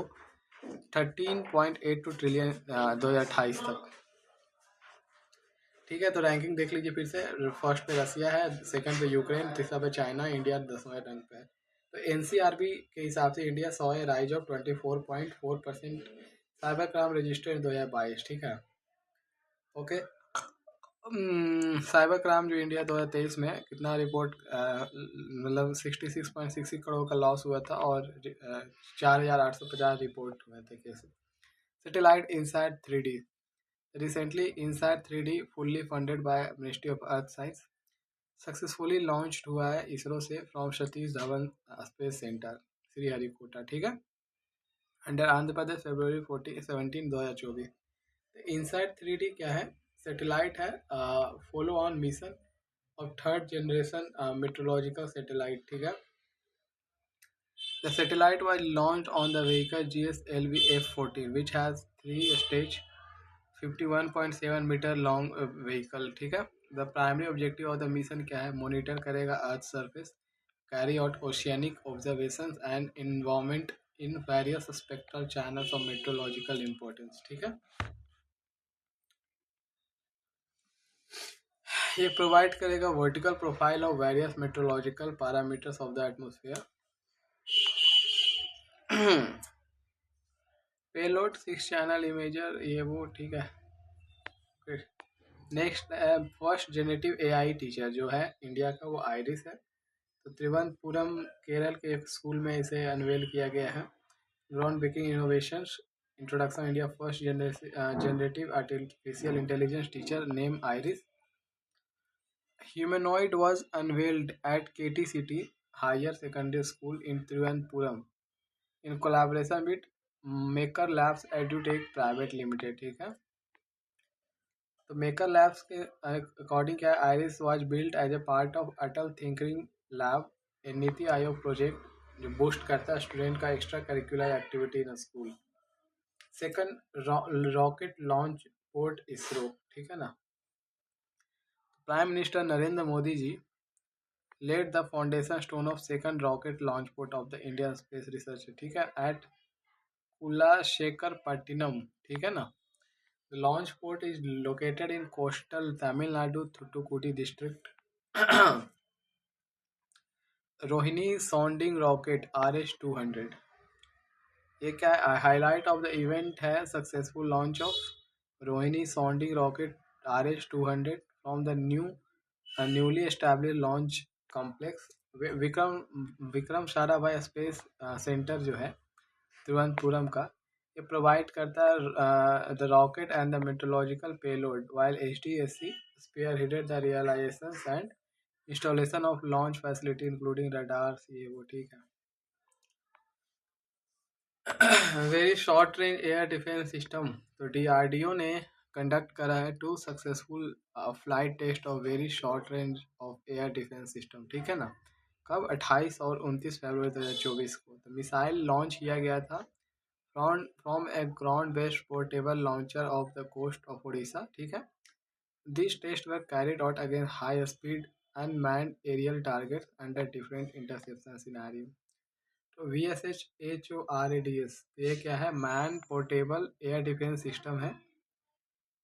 13.82 trillion 2028 तक, ठीक है। तो रैंकिंग देख लीजिए फिर से, फर्स्ट पे रसिया है, सेकंड पे यूक्रेन, तीसरा पे चाइना, इंडिया 10वें रैंक पे है। तो NCRB के हिसाब से India saw a rise of 24.4% cyber crime register in 2022, ठीक है। ओके, साइबर क्राइम जो इंडिया 2023 में कितना रिपोर्ट, मतलब 66.66 करोड़ का लॉस हुआ था और 4,850 रिपोर्ट हुए थे case. Satellite insight 3D। Recently, InSat 3D, fully funded by Ministry of Earth Science, successfully launch हुआ है इसरो से from Satish Dhawan space centre Sriharikota, ठीक है, under Andhra Pradesh, February 17, 2024। InSat 3D क्या है, सैटेलाइट है, follow on mission of 3rd generation meteorological satellite, ठीक है। The satellite was launched on the vehicle GSLV F-14, which has 3-stage 51.7 metre long vehicle, ठीक है। The primary objective of the mission क्या है? Monitor करेगा earth surface, carry out oceanic observations and environment in various spectral channels of meteorological importance, ठीक है। ये provide करेगा vertical profile of various meteorological parameters of the atmosphere. Payload 6 channel imager, ये वो, ठीक है। Next first generative AI teacher जो है इंडिया का, वो आइरिस है। तो त्रिवंतपुरम केरल के एक स्कूल में इसे अनवेल किया गया है। Ground breaking innovations, introduction India first generative artificial intelligence teacher name Iris. Humanoid was unveiled at KTCT Higher Secondary School in Thiruvananthapuram in collaboration with Maker Labs EduTech Private Limited, ठीक है। तो maker labs के according क्या है? Iris was built as a part of Atal thinking lab, a NITI Aayog project जो boost करता है student का extra curricular activity in school. Second, rocket launch port ISRO, ठीक है ना। Prime minister Narendra Modi ji laid the foundation stone of second rocket launch port of the Indian Space Research, ठीक है, at Kulashekhar-Pattinam, ठीक है ना। The launch port is located in coastal Tamil Nadu, Thoothukudi district. Rohini sounding rocket RH-200, ये क्या है? Highlight of the event है successful launch of Rohini sounding rocket RH-200 from the newly establish launch complex Vikram Sarabhai space centre जो है तिरुवनंतपुरम का। ये provide करता है the rocket and the meteorological payload, while HDSC spearheaded the realizations and installation of launch facility including radars, ये वो, ठीक है। Very short range air defence system, तो DRDO ने कंडक्ट करा है 2 successful flight test of very short range of air defence system, ठीक है ना। कब? 28 और 29 फरवरी 2024 को। तो मिसाइल लॉन्च किया गया था from a ground based portable launcher off the coast of Orissa, ठीक है। This test were carried out against high speed unmanned aerial targets under different interception scenario. तो VSHORADS, ये क्या है? Man portable air defence system है,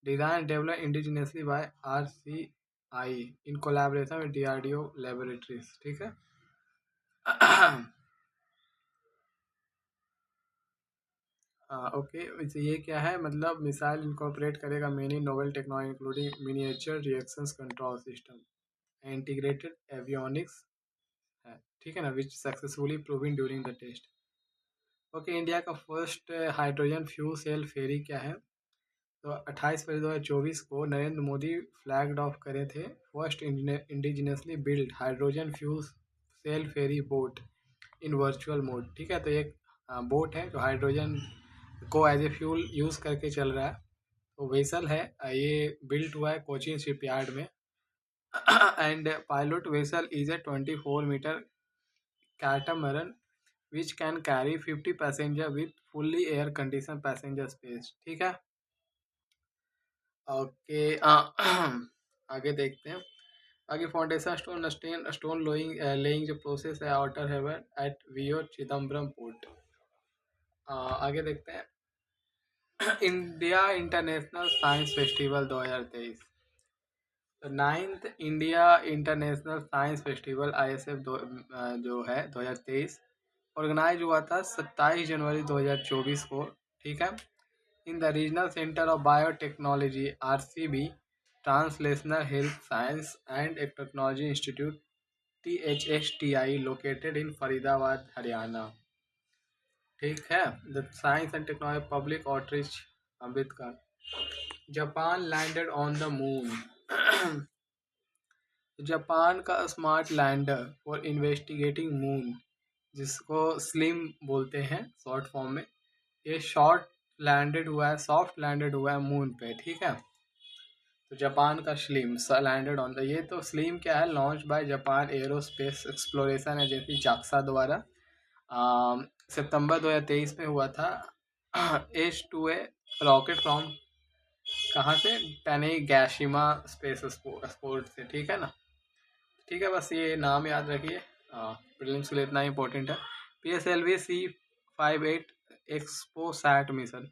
design develop indigenously by RCI in collaboration with DRDO laboratories, ठीक है। Okay, ये क्या है? मतलब मिसाइल इनकॉर्पोरेट करेगा many novel technology including miniature reactions control system, integrated avionics है, ठीक है ना, which successfully proving during the test. Okay, India का first hydrogen fuel cell ferry क्या है? तो 28 फरवरी 2024 को नरेंद्र मोदी फ्लैग्ड ऑफ करे थे first indigenously build hydrogen fuel cell ferry boat in virtual mode, ठीक है। तो एक बोट है जो हाइड्रोजन को एज ए फ्यूल यूज़ करके चल रहा है। तो वेसल है, ये बिल्ट हुआ है कोचिन शिपयार्ड में। And pilot vessel is a 24 metre catamaran which can carry 50 passenger with fully air condition passenger space, ठीक है। ओके, आगे देखते हैं। आगे फाउंडेशन स्टोन लेइंग जो प्रोसेस है आउटर हेवन एट वियो चिदम्बरम पोर्ट। आगे देखते हैं। इंडिया इंटरनेशनल साइंस फेस्टिवल 2023, तो 9th India international science festival ISF जो है 2023 ऑर्गेनाइज हुआ था 27 जनवरी 2024 को, ठीक है, in the regional centre of biotechnology RCB translational health science and technology institute THSTI located in Faridabad Haryana, ठीक है। The science and technology public outreach Ambedkar. Japan landed on the moon. Japan का smart lander for investigating moon, जिसको SLIM बोलते हैं short form में, ये soft landed हुआ है मून पे, ठीक है। तो जापान का स्लिम लैंडेड ऑन द, ये तो स्लिम क्या है? Launch by Japan aerospace exploration agency JAXA द्वारा सितंबर 2023 में हुआ था। H2A रॉकेट फ्रॉम कहाँ से, टनेगाशिमा स्पेस स्पोर्ट से, ठीक है ना। ठीक है, बस ये नाम याद रखिए, प्रीलिम्स के लिए इतना इंपॉर्टेंट है। PSLV-C58 एक्सपो सैट मिशन,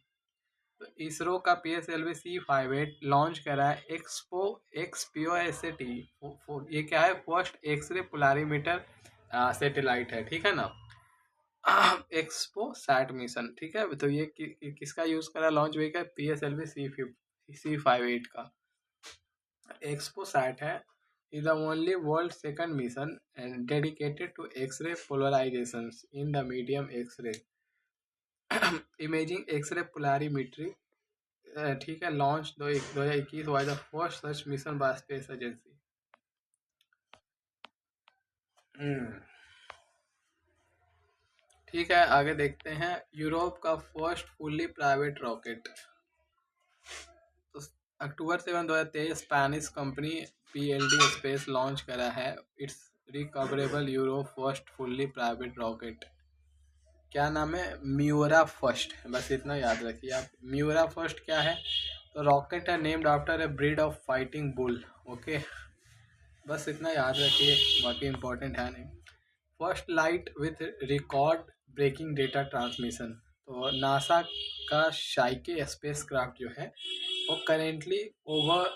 तो इसरो का PSLV-C58 लॉन्च करा है एक्सपो XPOSAT। ये क्या है, फर्स्ट एक्सरे पोलारीमीटर सैटेलाइट है, ठीक है ना। एक्सपो सैट मिशन, ठीक है। तो ये किसका यूज करा, लॉन्च हुई का PSLV-C58 का। एक्सपो सैट है is the only world second mission and dedicated to X-ray polarizations in the medium X-ray imaging X-ray polarimetry, ठीक है। Launch 2021 was the first such mission by space agency। ठीक है, आगे देखते हैं। यूरोप का फर्स्ट फुल्ली प्राइवेट रॉकेट, तो अक्टूबर 7 2023 Spanish company PLD space launch करा है it's recoverable Europe first fully private rocket. क्या नाम है, म्यूरा फर्स्ट, बस इतना याद रखिए आप। म्यूरा फर्स्ट क्या है, तो रॉकेट है named after a breed of fighting bull, okay, बस इतना याद रखिए, बाकी इंपॉर्टेंट है नहीं। First light with record breaking data transmission, तो नासा का शाइके स्पेस क्राफ्ट जो है वो currently over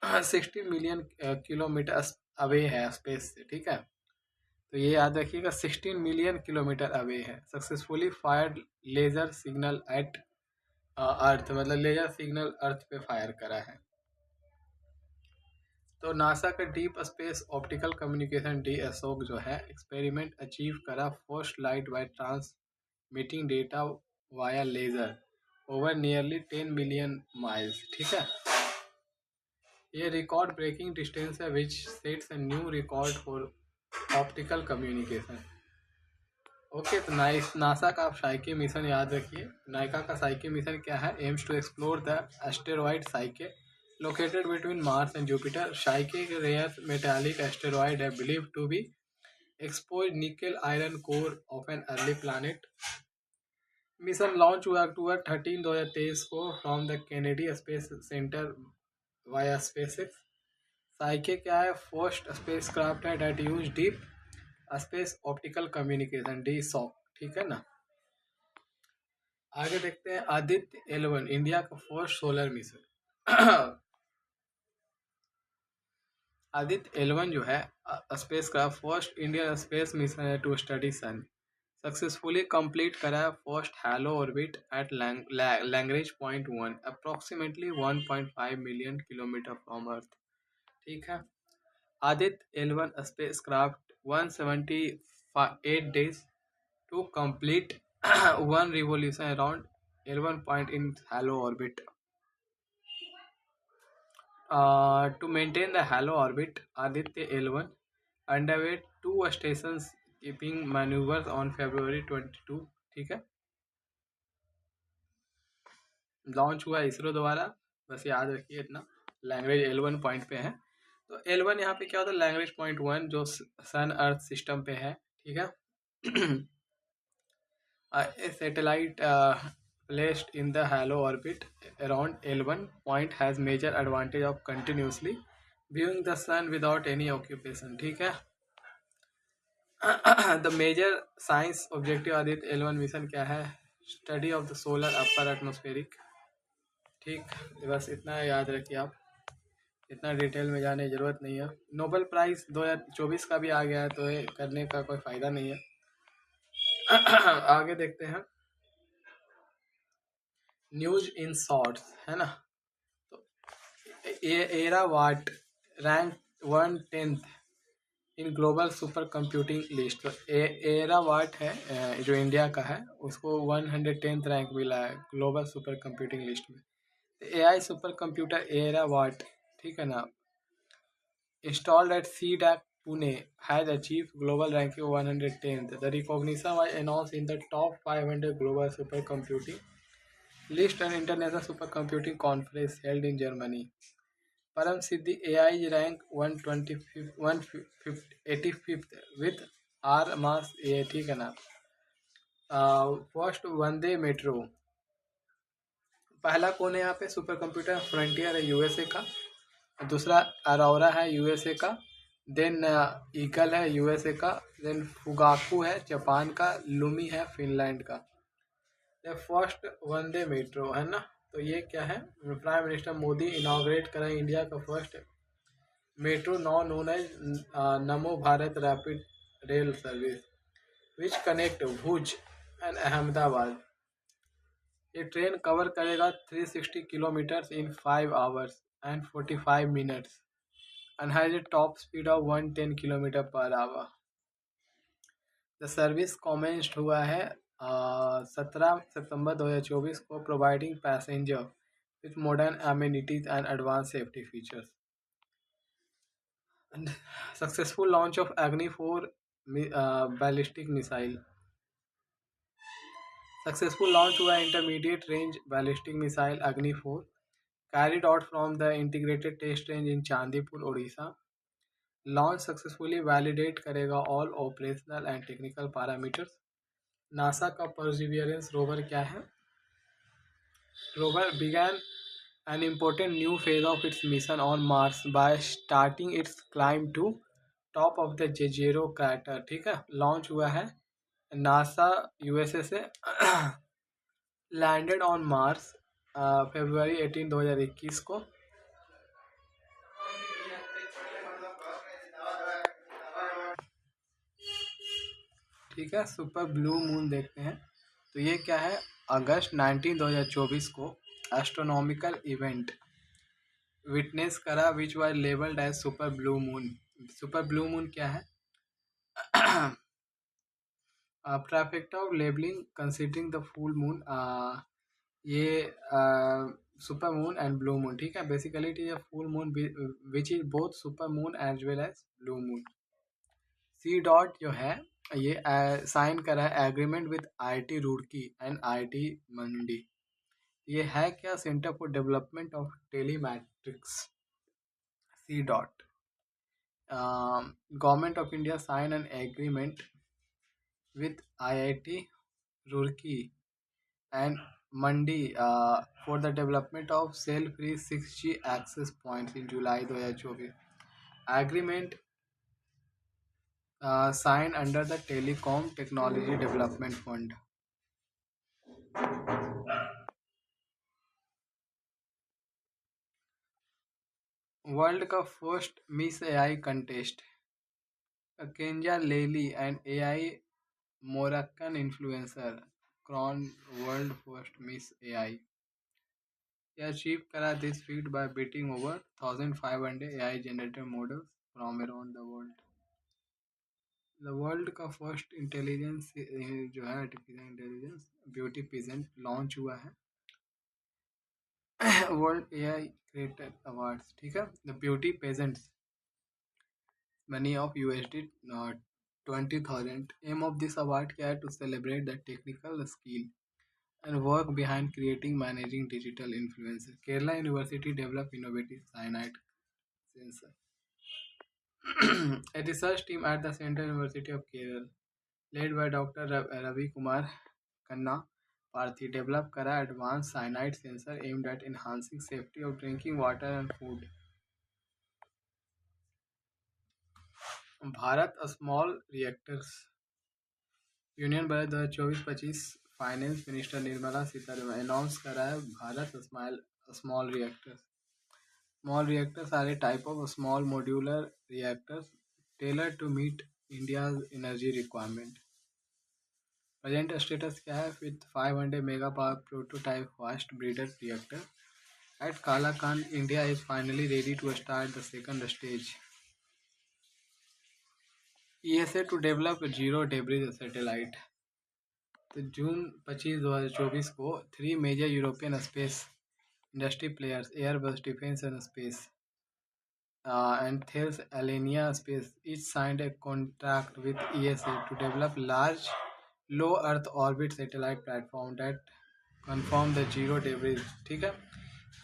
16 million kilometre away है स्पेस से, ठीक है। तो ये याद रखिएगा, 16 मिलियन किलोमीटर अवे है। Successfully fired laser signal at earth, मतलब लेजर सिग्नल अर्थ पे फायर करा है। तो नासा का deep space optical communication DSOC जो है एक्सपेरिमेंट अचीव करा first light by transmitting data via laser over nearly 10 million miles, ठीक है। ये रिकॉर्ड ब्रेकिंग डिस्टेंस है which sets a new record for optical communication, okay. तो NASA का आप साइके मिशन याद रखिए। नाइका का साइके मिशन क्या है, aims to explore the asteroid Psyche located between Mars and Jupiter. Psyche rare metallic asteroid है believed to be exposed nickel iron core of an early planet. Mission launch हुआ अक्टूबर 13 2023 को from the Kennedy space centre via SpaceX. Psyche क्या है, first spacecraft है that use deep space optical communication DSOC, ठीक है ना। आगे देखते हैं आदित्य L1 इंडिया का first solar mission. Aditya L1 जो है स्पेस का फर्स्ट इंडियन स्पेस मिशन है to study sun, successfully complete करा है first halo orbit at Lagrange point 1 approximately 1.5 million kilometre from earth, ठीक है। Aditya L1 spacecraft 178 days to complete one revolution around L1 point in halo orbit. To maintain the halo orbit, Aditya L1 underwent 2 stations keeping maneuvers on February 22, ठीक है। Launch हुआ इसरो द्वारा, बस याद रखिए इतना। लैंग्वेज L1 पॉइंट पे है, तो L1 यहाँ पे क्या होता है, लैंग्वेज पॉइंट 1 जो सन अर्थ सिस्टम पे है, ठीक है। Satellite placed in the halo orbit around L1 point has major advantage of continuously viewing the sun without any occupation, ठीक है। The major science objective Aditya L1 mission क्या है, study of the solar upper atmospheric, ठीक। बस इतना याद रखिए आप, इतना डिटेल में जाने की जरूरत नहीं है। नोबेल प्राइज 2024 का भी आ गया है, तो ये करने का कोई फायदा नहीं है। आगे देखते हैं न्यूज इन शॉर्ट्स, है ना। तो Airawat rank 110th in global super computing list. तो एरा वाट है जो इंडिया का है, उसको 110th रैंक मिला है ग्लोबल सुपर कंप्यूटिंग लिस्ट में। AI सुपर कंप्यूटर एरा वाट, ठीक है ना, installed eight CDAC Pune has achieve global ranking 110th। The recognition was announced in the top 500 global super computing list and international supercomputing conference held in Germany. Param Siddhi AI rank 185th with R mass AI, ठीक है ना। First Vande metro पहला कौन है यहाँ पे supercomputer? Frontier है USA का, दूसरा अरोरा है यूएसए का, देन ईगल है यूएसए का, देन फुगाकू है जापान का, लुमी है फिनलैंड का। द फर्स्ट वंदे मेट्रो है ना, तो ये क्या है? प्राइम मिनिस्टर मोदी इनॉग्रेट करें इंडिया का first metro now known as Namo Bharat rapid rail service which connect Bhuj and Ahmedabad. ये ट्रेन कवर करेगा 360 kilometres in 5 hours and 45 minutes and has a top speed of 110 kilometre per hour. The service commenced हुआ है 17 सितंबर 2024 को, providing passenger with modern amenities and advance safety features. Successful launch of अग्नि 4 ballistic missile. Successful launch हुआ intermediate range ballistic missile अग्नि 4 carried out from the integrated test range in Chandipur Odisha. Launch successfully validate करेगा all operational and technical parameters. NASA का Perseverance rover क्या है? Rover began an important new phase of its mission on Mars by starting its climb to top of the Jezero crater। ठीक है, launch हुआ है NASA USA से landed on Mars फरवरी 18 2021 को। ठीक है, सुपर ब्लू मून देखते हैं, तो ये क्या है? अगस्त 19 2024 को एस्ट्रोनॉमिकल इवेंट विटनेस करा which was labelled as super blue moon. Super blue moon क्या है? Traffic of labelling considering the full moon, ये super moon and blue moon. ठीक है, basically it is a full moon which is both super moon as well as blue moon. C dot जो है ये sign करा है agreement with IIT Roorkee and IIT Mandi. ये है क्या? Centre for development of टेलीमैट्रिक्स। C DOT government of India sign an agreement with IIT Roorkee and Mandi for the development of cell free 6G access points in July 2024। Agreement signed under the Telecom Technology Development Fund। World का first Miss AI contest, Kenza Layli and AI Moroccan influencer crown world first Miss AI. यह achieve करा this feat by beating over 1500 AI generated models from around the world. The world का first intelligence जो है artificial intelligence beauty pageant launch हुआ है world AI creator awards. ठीक है, the beauty pageants money of USD 20,000। Aim of this award क्या है? To celebrate the technical skill and work behind creating managing digital influencer. Kerala university develop innovative cyanide sensor. A research team at the Central University of Kerala, led by Dr. Ravi Kumar Khanna Parthi, developed करा advanced cyanide sensor aimed at enhancing safety of drinking water and food। Bharat small reactors union budget 2024-25 finance minister Nirmala Sitharaman announce करा है Bharat small reactors. Small reactors are a type of small modular reactors tailored to meet India's energy requirement। Present status क्या है? With 500 megapower prototype fast breeder reactor at Kalakand, India is finally ready to start the second stage। ESA to develop zero debris satellite। तो जून 25 2024 को 3 major European space industry players Airbus Defence and Space and Thales Alenia Space each signed a contract with ESA to develop large low Earth orbit satellite platform that confirm the zero debris। ठीक है,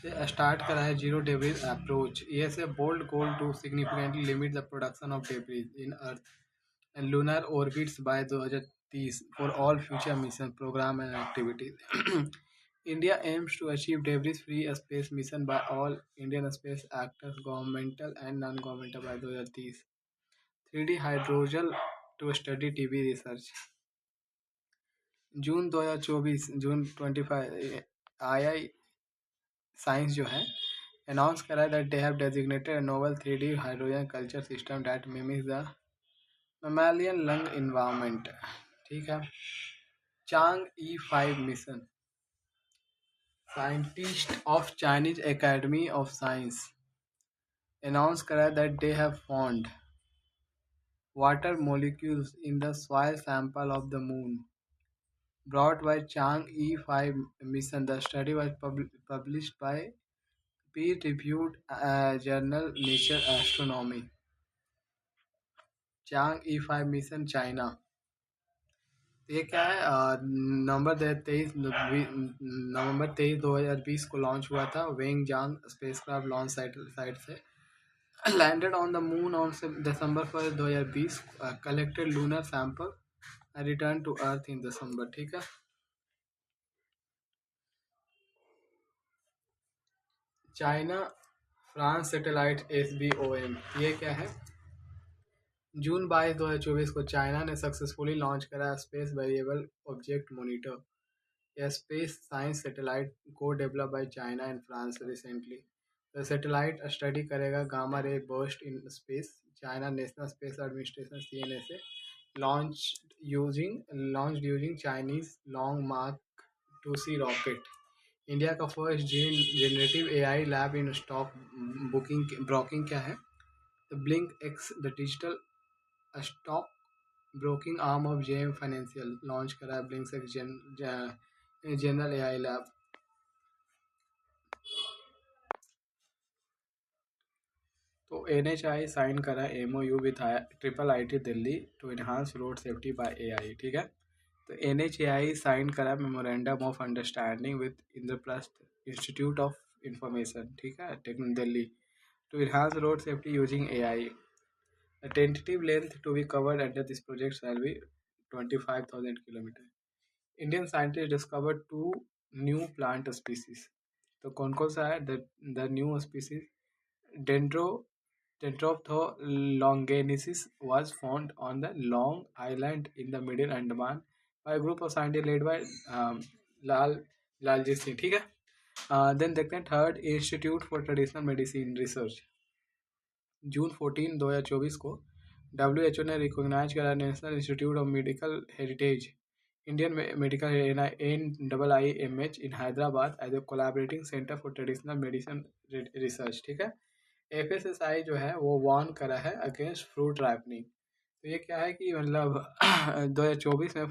ये start करा है zero debris approach. ESA bold goal to significantly limit the production of debris in Earth and lunar orbits by 2030 for all future mission program and activities। India aims to achieve debris-free space mission by all Indian space actors, governmental and non-governmental by 2030. 3D hydrogel to study TB research. June 2024 June 25 I science जो है announce करा that they have designated a novel 3D hydrogen culture system that mimics the mammalian lung environment. ठीक है. चांग E5 mission. Scientists of Chinese Academy of Science announced that they have found water molecules in the soil sample of the moon. Brought by Chang E5 mission, the study was published by peer-reviewed journal Nature Astronomy. Chang E5 mission China. ये क्या है? नवंबर 23 2020 को launch हुआ था. वेंग जांग spacecraft launch site से landed on the moon on December 1st 2020. Collected lunar sample and returned to Earth in December. ठीक है. China France satellite SBOM. ये क्या है? जून 22 2024 को चाइना ने सक्सेसफुली लॉन्च करा स्पेस वेरिएबल ऑब्जेक्ट मॉनिटर. यह स्पेस साइंस सैटेलाइट को develop by China and France recently. The satellite study करेगा gamma ray burst in space. China national space administration CNA से launched using Chinese Long Mark 2C rocket. India का first generative AI lab in stock broking क्या है? The Blink X the digital stock broking arm of JM financial launch करा है blink x general AI lab. तो NHI sign करा MOU with IIIT Delhi to enhance road safety by AI. ठीक है. तो NHAI sign करा memorandum of understanding with Indraprastha institute of information. ठीक है. Delhi to enhance road safety using AI. The tentative length to be covered under this project shall be 25,000 kilometers. Indian scientists discovered 2 new plant species. तो कौन कौन सा है? The new species Dendrophthis longiensis was found on the Long Island in the Middle Andaman by a group of scientists led by Laljeet Singh. ठीक है. Then देखते हैं third institute for traditional medicine research. June 14 2024 को WHO ने recognise करा national institute of medical heritage Indian medical NIIMH in Hyderabad as a collaborating centre for traditional medicine research. ठीक है. FSSAI जो है वो वार्न करा है अगेंस्ट फ्रूट राइपनिंग. तो ये क्या है कि मतलब 2024 में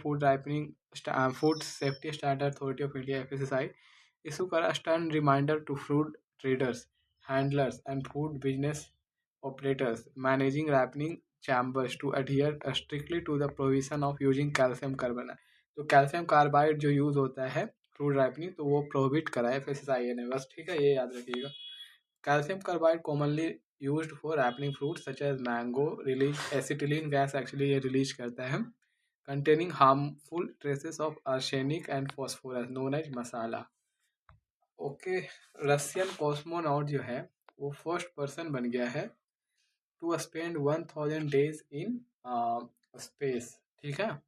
food safety standard authority of India FSSAI issue करा stern reminder to food traders, handlers and food business operators managing ripening chambers to adhere strictly to the provision of using calcium carbonate. तो calcium carbide जो use होता है fruit ripening तो वो prohibit करा है FSSAI ने. बस ठीक है, ये याद रखिएगा. Calcium carbide commonly used for ripening fruits such as mango release acetylene gas actually ये रिलीज करता है containing harmful traces of arsenic and phosphorus known as masala. Okay. Russian cosmonaut जो है वो फर्स्ट पर्सन बन गया है to spend 1000 days in space. ठीक है.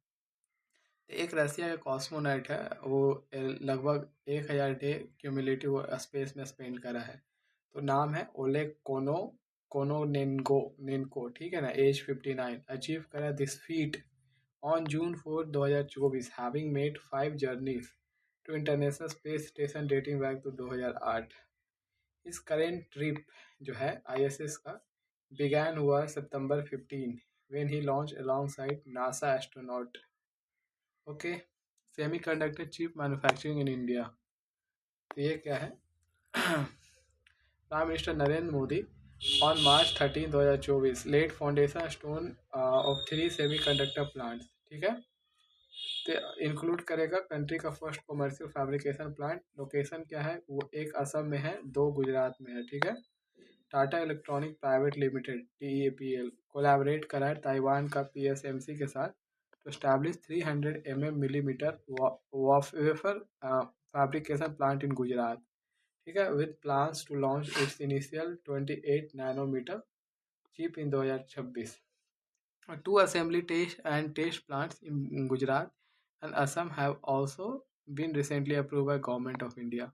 एक रशिया का कॉस्मोनॉट है वो लगभग 1000 डे क्यूमुलेटिव स्पेस में स्पेंड करा है. तो नाम है ओलेग कोनोनेनको. ठीक है ना. एज 59. अचीव करा this feat on June 4 2024 having made 5 journeys to international space station dating back to 2008. इस करेंट ट्रिप जो है ISS का began हुआ September 15 when he launched alongside NASA astronaut. Okay. Semiconductor chip manufacturing in India. तो ये क्या है? Prime minister Narendra Modi on March 13 2024 laid foundation stone of 3 semiconductor plants. ठीक है. तो इंक्लूड करेगा कंट्री का first commercial fabrication plant. Location क्या है? वो एक असम में है, 2 गुजरात में है. ठीक है. Tata electronic private limited TEPL collaborate करा है ताइवान का PSMC के साथ to establish 300 mm millimeter wafer fabrication plant in Gujarat. ठीक है, with plans to launch its initial 28 nanometer chip in 2026. Two assembly test plants in Gujarat and Assam have also been recently approved by Government of India.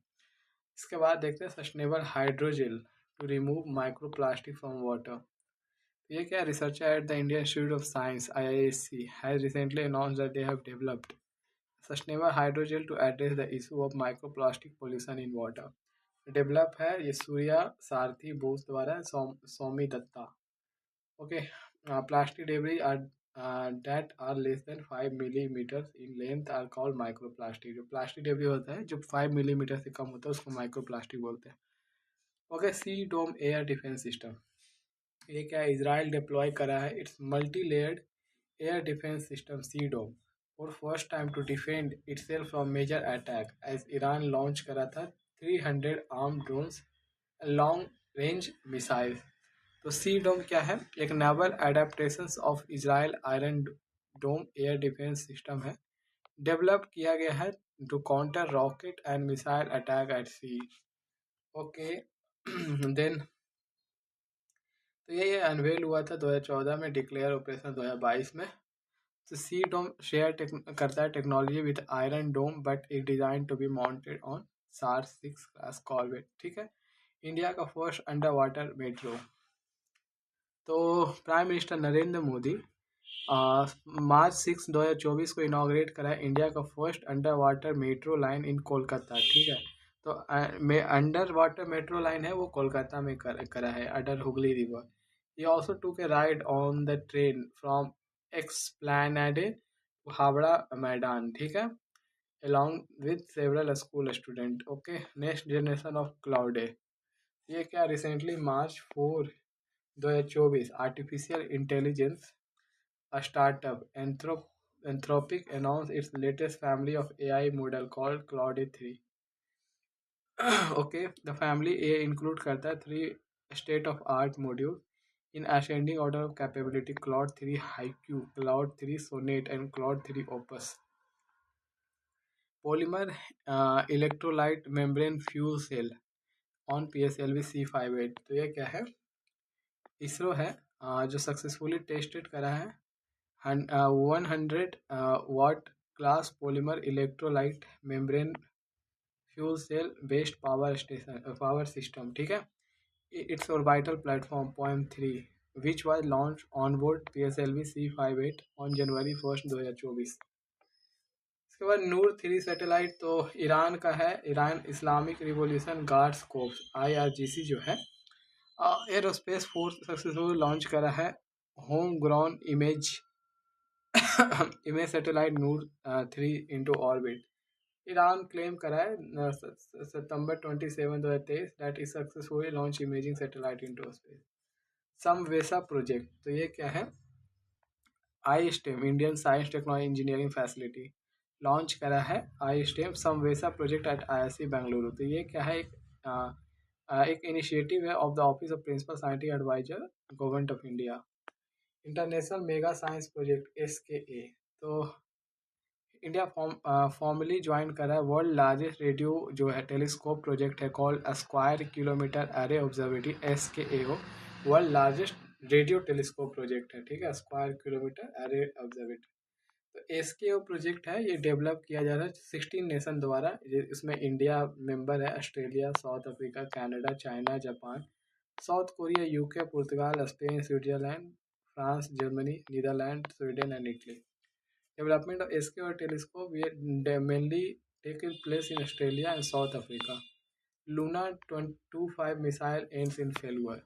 इसके बाद देखते हैं sustainable hydrogel to remove microplastic from water. ये क्या, researcher at the Indian institute of science IISc has recently announced that they have developed sustainable hydrogel to address the issue of microplastic pollution in water. Develop है ये सूर्या सारथी बोस द्वारा, Saumi Dutta. Okay, plastic debris that are less than 5 millimeters in length are called microplastic। जो plastic debris होता है जो 5 millimetre से कम होता है उसको माइक्रोप्लास्टिक बोलते हैं। Okay, C dome air defence system, ये क्या इजराइल डिप्लॉय करा है its multi layered air defence system C dome for first time to defend itself from major attack as Iran launch करा था 300 armed drones long range missiles. तो सी डोम क्या है, एक naval adaptations of Israel iron dome air defence system है, develop किया गया है to counter rocket and missile attack eight C. Okay then तो ये अनवेल हुआ था 2014 में, डिक्लेयर ऑपरेशन 2022 में। तो सी डोम शेयर करता है technology with iron dome but it design to be mounted on SAR 6 class corvette. ठीक है, इंडिया का फर्स्ट अंडर वाटर मेट्रो। तो प्राइम मिनिस्टर नरेंद्र मोदी मार्च 6 2024 को इनाग्रेट करा है इंडिया का first under water metro line in Kolkata. ठीक है, तो अंडर वाटर मेट्रो लाइन है वो कोलकाता में करा है under Hooghly river. He also took a ride on the train from Esplanade to Howrah मैदान। ठीक है, along with several school student। Okay, next generation of cloud है, ये क्या recently March 4 2024 artificial intelligence startup Anthropic announced its latest family of AI model called Claude 3। Okay, the family A include करता है 3 state of art module in ascending order of capability: Claude 3 Haiku, Claude 3 Sonnet and Claude 3 Opus। Polymer electrolyte membrane fuel cell on PSLV C58। तो ये क्या है, इसरो है जो successfully tested करा है 100 watt class polymer electrolyte membrane fuel cell based power system. ठीक है, its orbital platform POEM-3 which was launched on board PSLV C58 on January 1st 2024। इसके बाद नूर 3 सैटेलाइट तो ईरान का है, Iran Islamic revolution guards corps IRGC जो है aerospace force successful launch करा है home ground image satellite Noor 3 into orbit. Iran claim करा है September 27 2023 that is successfully launch imaging satellite into space. Samavesha project, तो ये क्या है, ISTEM Indian science technology engineering facility launch करा है ISTEM Samavesha project at IISc Bengaluru. तो ये क्या है, एक इनिशिएटिव है of the office of principal scientific adviser government of India. International mega science project SKA, तो इंडिया फॉर्मली ज्वाइन करा है वर्ल्ड लार्जेस्ट रेडियो जो है टेलीस्कोप प्रोजेक्ट है called square kilometre array observatory SKAO, world largest radio telescope project है। ठीक है, square kilometre array observatory. तो SKO प्रोजेक्ट है, ये डेवलप किया जा रहा है 16 नेशन द्वारा, इसमें इंडिया मेंबर है, Australia, South Africa, Canada, China, Japan, South Korea, UK, पुर्तगाल, Spain, Switzerland, France, Germany, Netherland, Sweden and Italy. Development of SKO telescope mainly taking place in Australia and South Africa। Luna 25 missile ends in failure।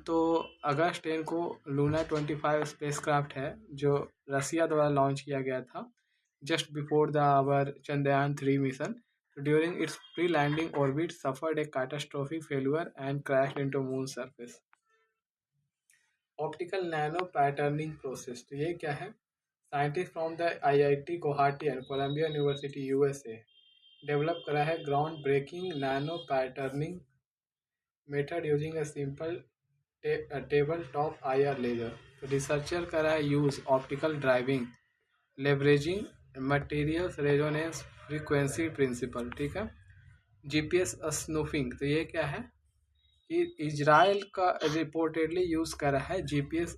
तो अगस्त 10 को Luna 25 spacecraft है जो रसिया द्वारा launch किया गया था just before our आवर चंद्रयान 3 mission. During its pre landing orbit suffered a catastrophic failure and crashed into moon surface. Optical nano patterning process, तो ये क्या है, scientist from the IIT Guwahati and Columbia University USA develop करा है ground breaking nano patterning method using a simple table top IR laser. Researcher करा है use optical driving leveraging materials resonance frequency principle, ठीक है। जीपीएस स्नूफिंग, तो ये क्या है कि इजराइल का रिपोर्टेडली यूज कर रहा है GPS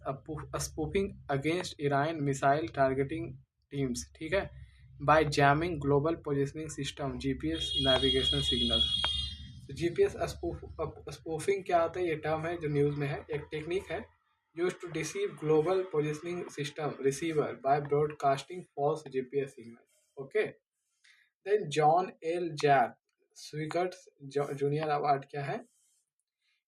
spoofing against Iran missile targeting teams, ठीक है, by jamming global positioning system GPS navigation signal. GPS spoofing क्या होता है, ये टर्म है जो न्यूज में है, एक टेक्निक है use to deceive global positioning system receiver by broadcasting false GPS signal. Okay, then John L Jack Swigerts junior award क्या है,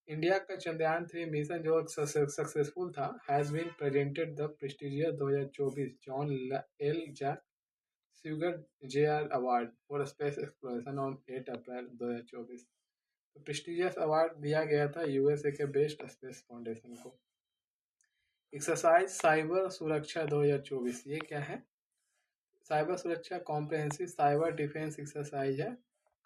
इंडिया का चंद्रयान 3 मिशन जो सक्सेसफुल था has been presented the prestigious 2024 John L Jack Swigert JR award for space exploration on 8 April 2024। तो prestigious award दिया गया था USA के बेस्ट स्पेस फाउंडेशन को। एक्सरसाइज साइबर सुरक्षा 2024, ये क्या है, cyber Suraksha comprehensive cyber defence exercise है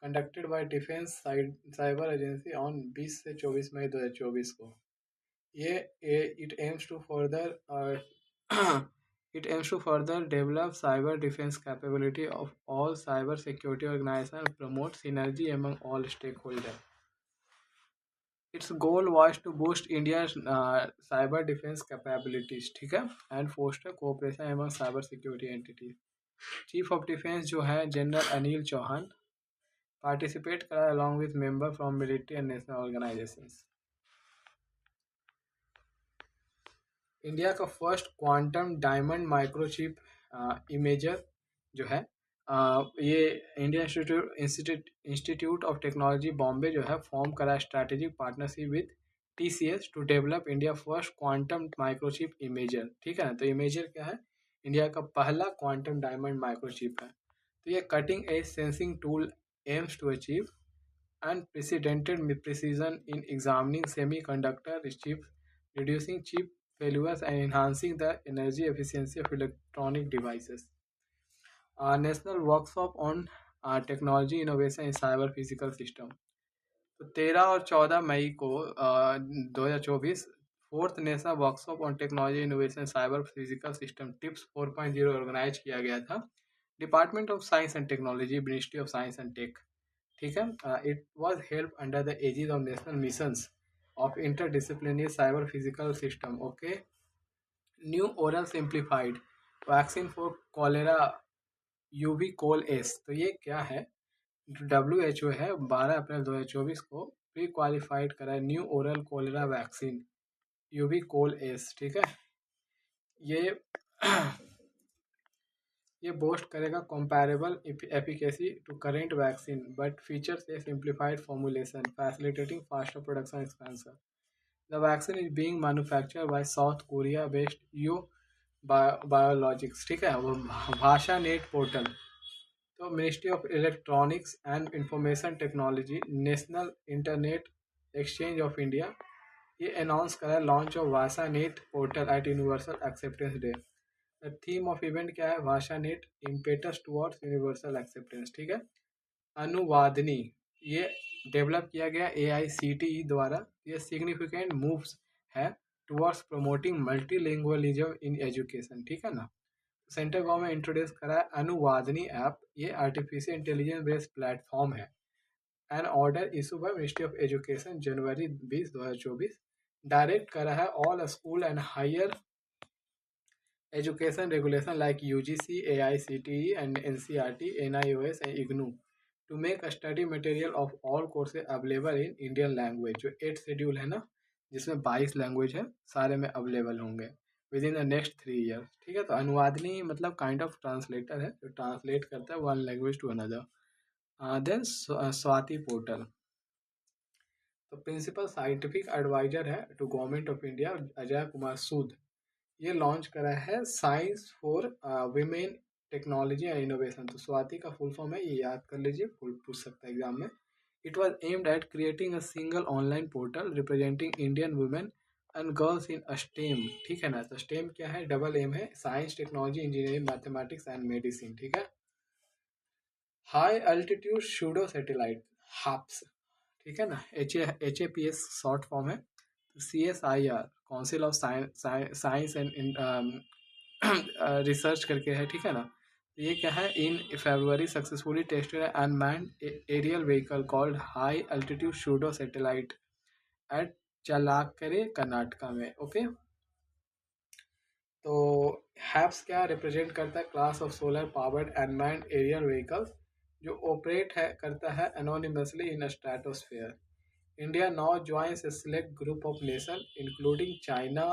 conducted by defence cyber agency on 20 से 24 मई 2024 को। ये it aims to further develop cyber defense capability of all cyber security organizations and promote synergy among all stakeholders. Its goal was to boost India's cyber defense capabilities, ठीक है, and foster cooperation among cyber security entities. Chief of defence जो है general Anil Chauhan participate करा along with member from military and national organizations. India का first quantum diamond microchip imager जो है ये India institute of technology Bombay जो है फॉर्म करा strategic partnership with TCS to develop India first quantum microchip imager, ठीक है ना। तो इमेजर क्या है, इंडिया का पहला क्वांटम डायमंड माइक्रोचिप है। तो ये cutting edge sensing tool aims to achieve unprecedented precision in examining semiconductor chips, reducing chip failures and enhancing the energy efficiency of electronic devices. National Workshop on Technology Innovation in Cyber Physical System. तो 13 और 14 मई को 2024 fourth national workshop on technology innovation cyber physical system tips 4.0 organise किया गया था department of science and technology ministry of science and tech, ठीक है। It was held under the aegis of national missions of interdisciplinary cyber physical system. Okay, new oral simplified vaccine for cholera यूवी कोल एस, तो ये क्या है, WHO है 12 April 2024 को प्री क्वालिफाइड करा new oral cholera vaccine UV कोल एस, ठीक है। ये बोस्ट करेगा comparable efficacy to current vaccine but features a simplified formulation facilitating faster production expansion. The vaccine is being manufactured by South Korea based Eu Biologics, ठीक है। वो Bhasha net portal, तो ministry of electronics and information technology national internet exchange of India ये announce करा launch of Bhasha net portal eight universal acceptance day. Theme of event क्या है, Bhasha net impetus towards universal acceptance, ठीक है। अनुवादनी ये डेवलप किया गया AICTE द्वारा, ये सिग्निफिकेंट मूव्स है towards promoting multilingualism in education, ठीक है ना। सेंट्रल गवर्नमेंट इंट्रोड्यूस करा है अनुवादनी ऐप, ये आर्टिफिशियल इंटेलिजेंस बेस्ड प्लेटफॉर्म है। An order issue by ministry of education January 20 2024 direct करा है all school and higher education regulation like UGC, AICTE and NCERT, NIOS and IGNOU to make a study material of all courses available in Indian language। जो 8 schedule है ना जिसमें 22 language है सारे में available होंगे with in the next 3 year, ठीक है। तो अनुवादनी मतलब काइंड ऑफ ट्रांसलेटर है जो ट्रांसलेट करता है one language to another. Then Swati portal, तो प्रिंसिपल साइंटिफिक एडवाइजर है to government of India Ajay Kumar Sood, ये लॉन्च करा है science for women technology and innovation. तो स्वाति का फुल फॉर्म है, ये याद कर लीजिए, पूछ सकता है एग्जाम में। It was aimed at creating a single online portal representing Indian women and girls in stem, ठीक है ना। तो स्टेम क्या है, डबल एम है, science technology engineering mathematics and medicine, ठीक है। हाई अल्टीट्यूड शूडो सैटेलाइट हाप्स, ठीक है ना, HAPS शॉर्ट फॉर्म है। CSIR council of science and research करके है, ठीक है ना। ये क्या है, इन फरवरी successfully tested unmanned aerial vehicle called high altitude pseudo satellite at Challakere Karnataka में। ओके, तो हैप्स क्या रिप्रेजेंट करता है, class of solar powered unmanned aerial vehicles जो ऑपरेट है करता है anonymously in stratosphere. India now joins a select group of nations including China,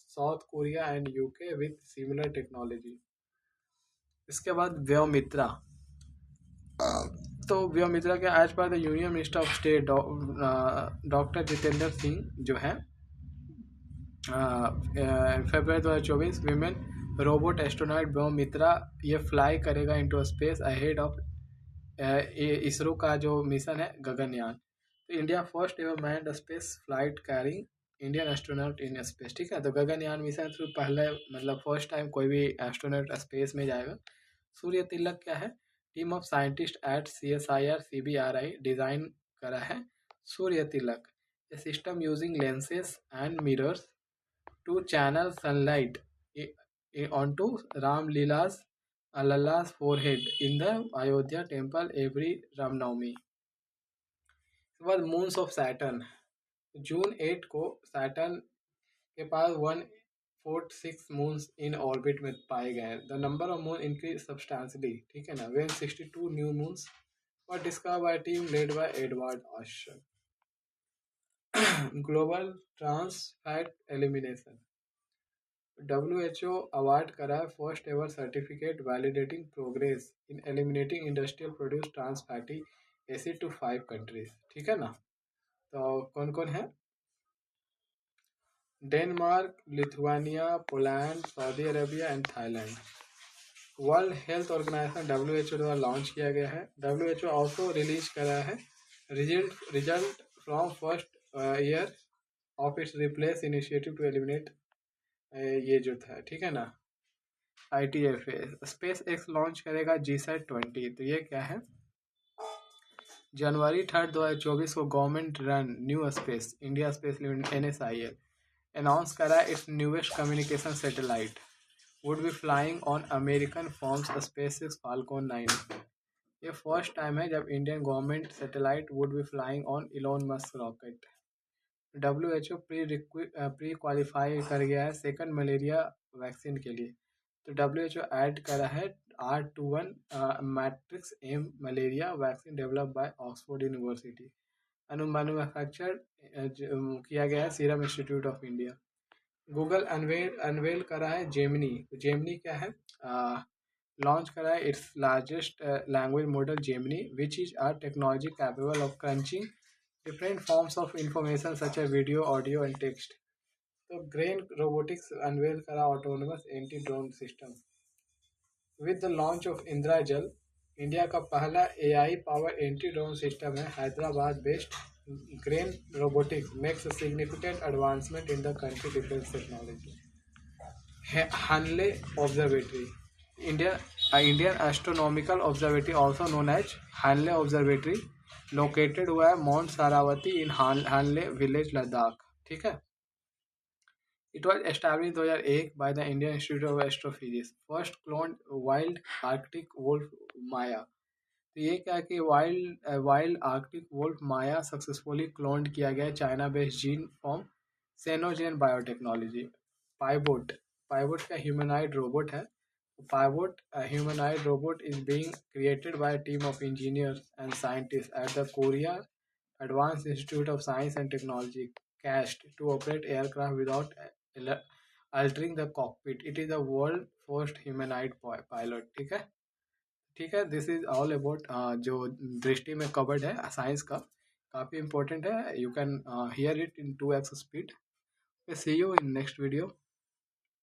South Korea and UK with similar technology। इसके बाद व्योमित्रा। तो व्योमित्रा के एज पर the union minister of state doctor Jitendra Singh जो है फरवरी 2024 विमेन रोबोट एस्ट्रोनॉट व्योमित्रा ये फ्लाई करेगा into space ahead of ISRO का जो मिशन है गगनयान। तो India first ever manned space flight carrying Indian astronaut in space. ठीक है, तो गगनयान मिशन थ्रू पहले मतलब फर्स्ट टाइम कोई भी एस्ट्रोनॉट स्पेस में जाएगा। सूर्य तिलक क्या है, team of scientist at CSIR CBRI design करा है Surya Tilak, a system using lenses and mirrors to channel sunlight onto Ram Lala's forehead in the Ayodhya temple every Ramnavami। इसके बाद मून्स ऑफ सैटर्न, जून 8 को Saturn के पास 146 मून्स इन ऑर्बिट में पाए गए हैं। The number of moon increase substantially. ठीक है ना, when 62 new moons were discovered by team led by Edward आश्चर। Global trans fat elimination, WHO award करा है first ever certificate validating progress in eliminating industrial produce trans fatty acid to 5 countries. ठीक है ना, तो कौन कौन है, Denmark, Lithuania, Poland, Saudi Arabia and Thailand. World health organisation WHO द्वारा लॉन्च किया गया है। WHO ऑल्सो रिलीज करा है result from first year of its replace initiative to eliminate ये जो था। ठीक है ना, ITFA स्पेस एक्स लॉन्च करेगा GSAT-20। तो ये क्या है, जनवरी 3 2024 को government run new space India space limited NSIL announce करा its newest communication satellite would be flying on American firm's SpaceX Falcon 9। ये फर्स्ट टाइम है जब Indian government satellite would be flying on Elon Musk rocket. WHO prequalify कर गया है second malaria vaccine के लिए। तो WHO ऐड करा है R21 matrix M malaria vaccine develop by Oxford University manufacture किया गया है Serum Institute of India. Google unveil करा है जेमिनी। जेमिनी क्या है, लॉन्च करा है its largest language model Gemini which is our technology capable of crunching different forms of information such as video, audio and text। तो Grene robotics unveil करा autonomous anti drone system. With the launch of Indrajaal India का पहला AI power anti drone system है। Hyderabad based Grene robotics makes significant advancement in the country defence technology. Hanle observatory, Indian astronomical observatory also known as Hanle observatory located हुआ है mount Saraswati in Hanle village Ladakh. ठीक है, it was establish 2001 by the Indian institute of astrophysics first cloned wild Arctic wolf Maya. तो ये क्या है कि wild Arctic wolf Maya successfully cloned किया गया है China based gene firm Sinogene biotechnology. Pivot का ह्यूमनाइड रोबोट है। Pivot, a humanoid robot, is being created by a team of engineers and scientists at the Korea Advanced Institute of Science and Technology, CAST, to operate aircraft without altering the cockpit. It is the world first humanoid pilot। ठीक है, this is all about जो दृष्टि में covered है science का, काफ़ी important है। You can hear it in 2x speed. See you in next video.